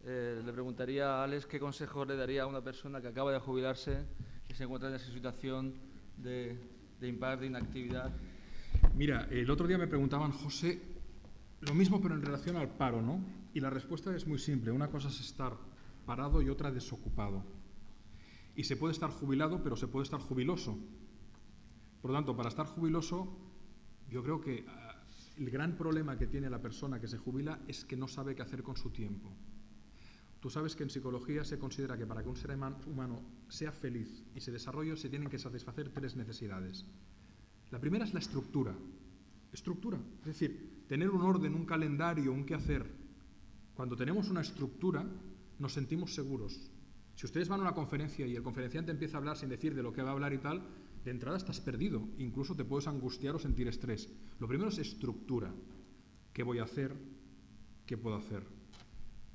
Le preguntaría a Alex qué consejo le daría a una persona que acaba de jubilarse y se encuentra en esa situación de impasse, de inactividad. Mira, el otro día me preguntaban, José, lo mismo pero en relación al paro, ¿no? Y la respuesta es muy simple. Una cosa es estar parado y otra desocupado. Y se puede estar jubilado, pero se puede estar jubiloso. Por lo tanto, para estar jubiloso, yo creo que el gran problema que tiene la persona que se jubila es que no sabe qué hacer con su tiempo. Tú sabes que en psicología se considera que para que un ser humano sea feliz y se desarrolle se tienen que satisfacer 3 necesidades. La primera es la estructura. Estructura, es decir, tener un orden, un calendario, un qué hacer. Cuando tenemos una estructura, nos sentimos seguros. Si ustedes van a una conferencia y el conferenciante empieza a hablar sin decir de lo que va a hablar y tal, de entrada estás perdido, incluso te puedes angustiar o sentir estrés. Lo primero es estructura. ¿Qué voy a hacer? ¿Qué puedo hacer?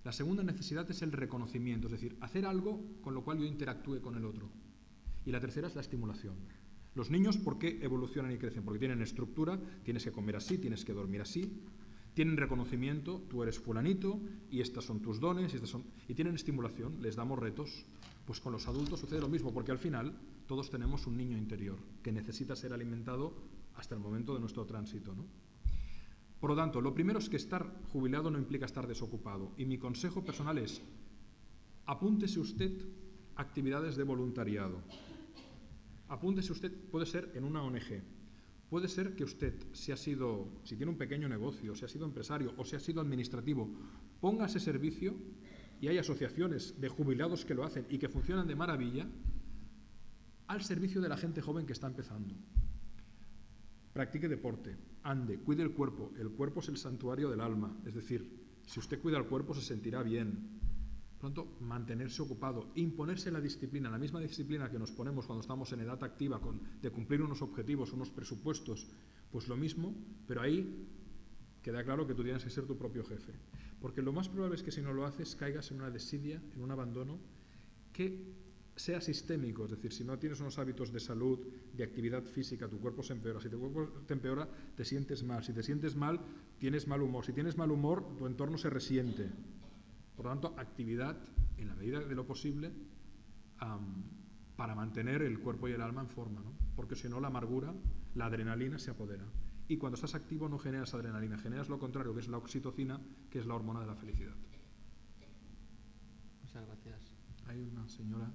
La segunda necesidad es el reconocimiento, es decir, hacer algo con lo cual yo interactúe con el otro. Y la tercera es la estimulación. Los niños, ¿por qué evolucionan y crecen? Porque tienen estructura, tienes que comer así, tienes que dormir así, tienen reconocimiento, tú eres fulanito y estas son tus dones, y tienen estimulación, les damos retos. Pues con los adultos sucede lo mismo, porque al final todos tenemos un niño interior que necesita ser alimentado hasta el momento de nuestro tránsito, ¿no? Por lo tanto, lo primero es que estar jubilado no implica estar desocupado. Y mi consejo personal es, apúntese usted a actividades de voluntariado. Apúntese usted, puede ser en una ONG. Puede ser que usted, si tiene un pequeño negocio, si ha sido empresario o si ha sido administrativo, ponga ese servicio, y hay asociaciones de jubilados que lo hacen y que funcionan de maravilla, al servicio de la gente joven que está empezando. Practique deporte, ande, cuide el cuerpo. El cuerpo es el santuario del alma. Es decir, si usted cuida el cuerpo se sentirá bien. Por lo tanto, mantenerse ocupado, imponerse la disciplina, la misma disciplina que nos ponemos cuando estamos en edad activa de cumplir unos objetivos, unos presupuestos, pues lo mismo, pero ahí queda claro que tú tienes que ser tu propio jefe. Porque lo más probable es que si no lo haces caigas en una desidia, en un abandono, que sea sistémico, es decir, si no tienes unos hábitos de salud, de actividad física, tu cuerpo se empeora. Si tu cuerpo te empeora, te sientes mal. Si te sientes mal, tienes mal humor. Si tienes mal humor, tu entorno se resiente. Por lo tanto, actividad, en la medida de lo posible, para mantener el cuerpo y el alma en forma, ¿no? Porque si no, la amargura, la adrenalina se apodera. Y cuando estás activo no generas adrenalina, generas lo contrario, que es la oxitocina, que es la hormona de la felicidad. Muchas gracias. Hay una señora...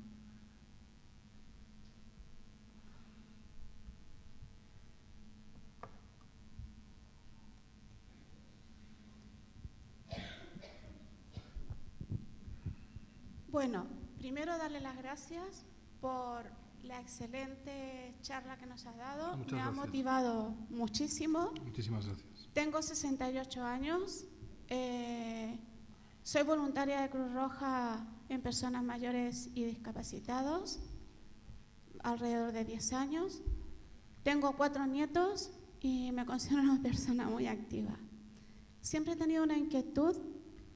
Bueno, primero darle las gracias por la excelente charla que nos has dado. Muchas Me ha gracias. motivado muchísimo. Muchísimas gracias. Tengo 68 años. Soy voluntaria de Cruz Roja en personas mayores y discapacitados, alrededor de 10 años. Tengo 4 nietos y me considero una persona muy activa. Siempre he tenido una inquietud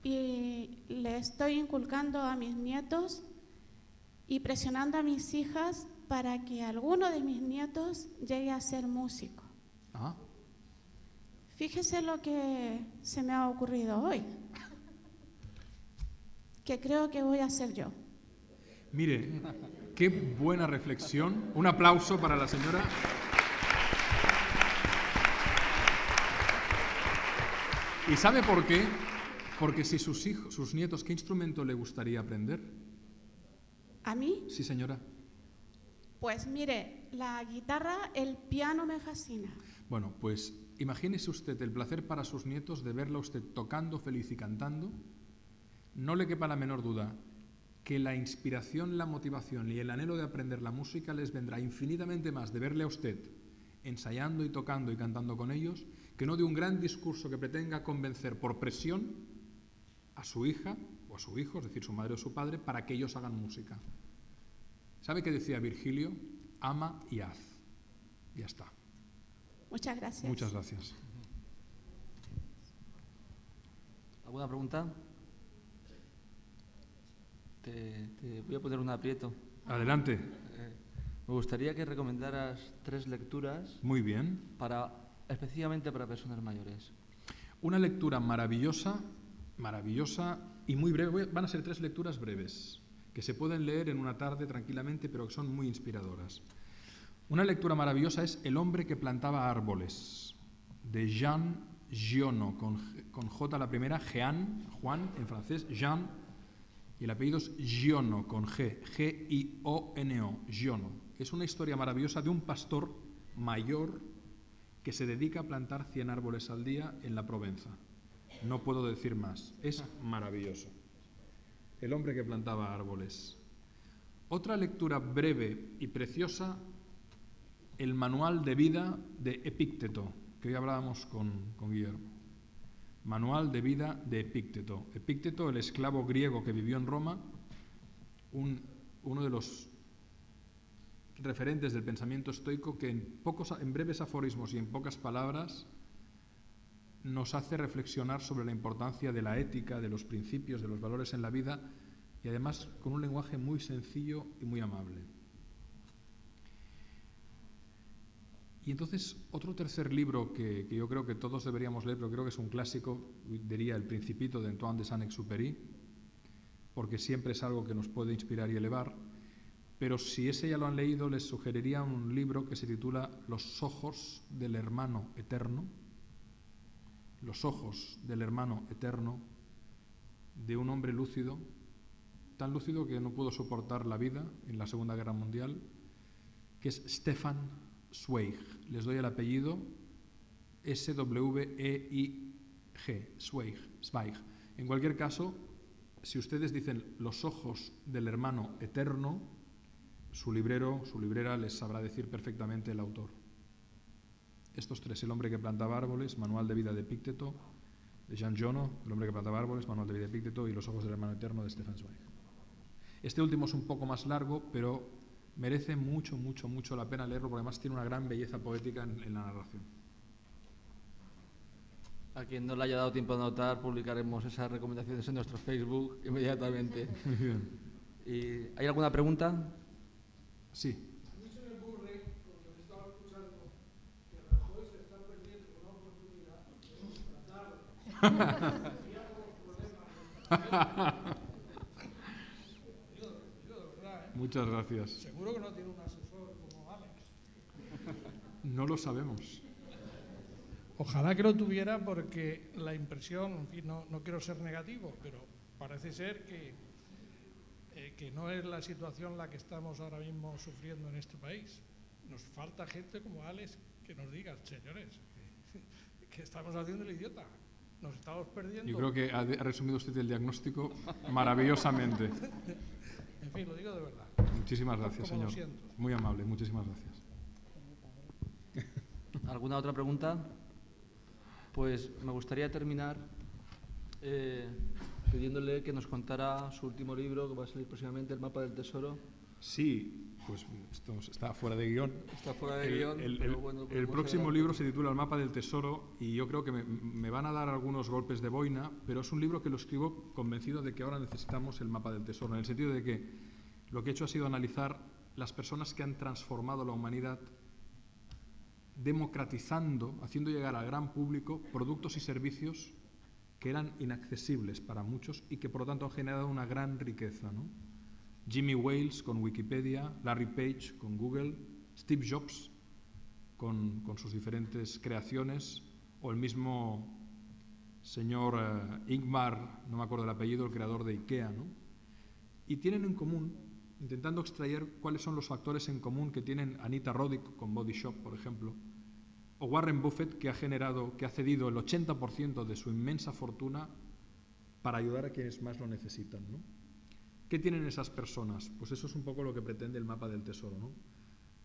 y le estoy inculcando a mis nietos y presionando a mis hijas para que alguno de mis nietos llegue a ser músico. Ah. Fíjese lo que se me ha ocurrido hoy, que creo que voy a ser yo. Mire, qué buena reflexión. Un aplauso para la señora. ¿Y sabe por qué? Porque si sus nietos, ¿qué instrumento le gustaría aprender? ¿A mí? Sí, señora. Pues mire, la guitarra, el piano me fascina. Bueno, pues imagínese usted el placer para sus nietos de verla usted tocando feliz y cantando. No le quepa la menor duda que la inspiración, la motivación y el anhelo de aprender la música les vendrá infinitamente más de verle a usted ensayando y tocando y cantando con ellos, que no de un gran discurso que pretenda convencer por presión a su hija o a su hijo, es decir, su madre o su padre, para que ellos hagan música. ¿Sabe qué decía Virgilio? Ama y haz. Ya está. Muchas gracias. Muchas gracias. ¿Alguna pregunta? Te voy a poner un aprieto. Adelante. Me gustaría que recomendaras 3 lecturas Muy bien. específicamente para personas mayores. Una lectura maravillosa y muy breve. Van a ser 3 lecturas breves, que se pueden leer en una tarde tranquilamente, pero que son muy inspiradoras. Una lectura maravillosa es El hombre que plantaba árboles, de Jean Giono, con J la primera, Juan en francés, Jean, y el apellido es Giono, con G, G-I-O-N-O, Giono. Es una historia maravillosa de un pastor mayor que se dedica a plantar 100 árboles al día en la Provenza. No puedo decir más, es maravilloso. El hombre que plantaba árboles. Otra lectura breve y preciosa, el manual de vida de Epícteto, que hoy hablábamos con Guillermo. Manual de vida de Epícteto. Epícteto, el esclavo griego que vivió en Roma, uno de los referentes del pensamiento estoico, que en breves aforismos y en pocas palabras nos hace reflexionar sobre la importancia de la ética, de los principios, de los valores en la vida, y además con un lenguaje muy sencillo y muy amable. Y entonces, otro tercer libro que yo creo que todos deberíamos leer, pero creo que es un clásico, diría El Principito de Antoine de Saint-Exupéry, porque siempre es algo que nos puede inspirar y elevar, pero si ese ya lo han leído, les sugeriría un libro que se titula Los ojos del hermano eterno, Los ojos del hermano eterno, de un hombre lúcido, tan lúcido que no pudo soportar la vida en la Segunda Guerra Mundial, que es Stefan Zweig. Les doy el apellido, S-W-E-I-G, Zweig. En cualquier caso, si ustedes dicen Los ojos del hermano eterno, su librera les sabrá decir perfectamente el autor. Estos 3, El hombre que plantaba árboles, Manual de vida de Epícteto, de Jean Giono, El hombre que plantaba árboles, Manual de vida de Epícteto, y Los ojos del hermano eterno de Stefan Zweig. Este último es un poco más largo, pero merece mucho la pena leerlo, porque además tiene una gran belleza poética en la narración. A quien no le haya dado tiempo a anotar, publicaremos esas recomendaciones en nuestro Facebook inmediatamente. Muy bien. ¿Y hay alguna pregunta? Sí. A mí se me ocurre, cuando me estaba escuchando, que Rajoy se está perdiendo una oportunidad de tratar los problemas. Muchas gracias. Seguro que no tiene un asesor como Alex. No lo sabemos. Ojalá que lo tuviera, porque la impresión, en fin, no quiero ser negativo, pero parece ser que no es la situación la que estamos ahora mismo sufriendo en este país. Nos falta gente como Alex que nos diga, señores, que estamos haciendo el idiota. Nos estamos perdiendo. Yo creo que ha resumido usted el diagnóstico maravillosamente. En fin, lo digo de verdad. Muchísimas gracias, Como lo señor. siento. Muy amable, muchísimas gracias. ¿Alguna otra pregunta? Pues me gustaría terminar pidiéndole que nos contara su último libro, que va a salir próximamente, El mapa del tesoro. Sí, pues esto está fuera de guión. Está fuera de guión, pero bueno, el próximo libro se titula El mapa del tesoro, y yo creo que me van a dar algunos golpes de boina, pero es un libro que lo escribo convencido de que ahora necesitamos el mapa del tesoro, en el sentido de que lo que he hecho ha sido analizar las personas que han transformado la humanidad, democratizando, haciendo llegar al gran público productos y servicios que eran inaccesibles para muchos y que por lo tanto han generado una gran riqueza, ¿no? Jimmy Wales con Wikipedia, Larry Page con Google, Steve Jobs con sus diferentes creaciones, o el mismo señor Ingmar, no me acuerdo el apellido, el creador de IKEA, ¿no? Y tienen en común, intentando extraer cuáles son los factores en común que tienen Anita Roddick con Body Shop, por ejemplo, o Warren Buffett, que ha cedido el 80% de su inmensa fortuna para ayudar a quienes más lo necesitan, ¿no? ¿Qué tienen esas personas? Pues eso es un poco lo que pretende el mapa del tesoro, ¿no?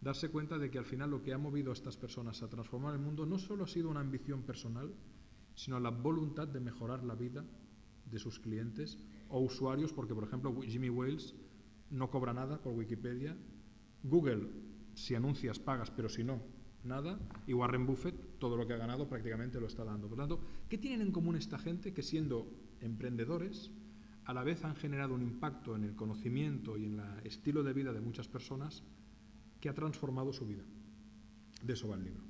Darse cuenta de que al final lo que ha movido a estas personas a transformar el mundo no solo ha sido una ambición personal, sino la voluntad de mejorar la vida de sus clientes o usuarios, porque por ejemplo Jimmy Wales no cobra nada por Wikipedia. Google, si anuncias, pagas, pero si no, nada. Y Warren Buffett, todo lo que ha ganado prácticamente lo está dando. Por lo tanto, ¿qué tienen en común esta gente? Que siendo emprendedores, a la vez han generado un impacto en el conocimiento y en el estilo de vida de muchas personas que ha transformado su vida. De eso va el libro.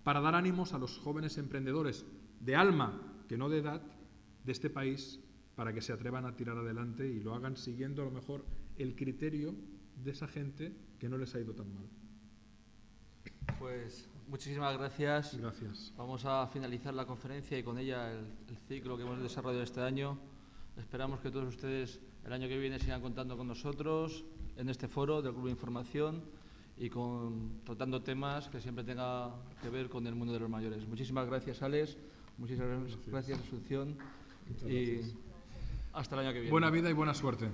Para dar ánimos a los jóvenes emprendedores de alma, que no de edad, de este país, para que se atrevan a tirar adelante y lo hagan siguiendo a lo mejor el criterio de esa gente que no les ha ido tan mal. Pues muchísimas gracias. Gracias. Vamos a finalizar la conferencia y con ella el ciclo que hemos desarrollado este año. Esperamos que todos ustedes el año que viene sigan contando con nosotros en este foro del Club de Información y tratando temas que siempre tenga que ver con el mundo de los mayores. Muchísimas gracias, Alex. Muchísimas gracias, Asunción. Y hasta el año que viene. Buena vida y buena suerte.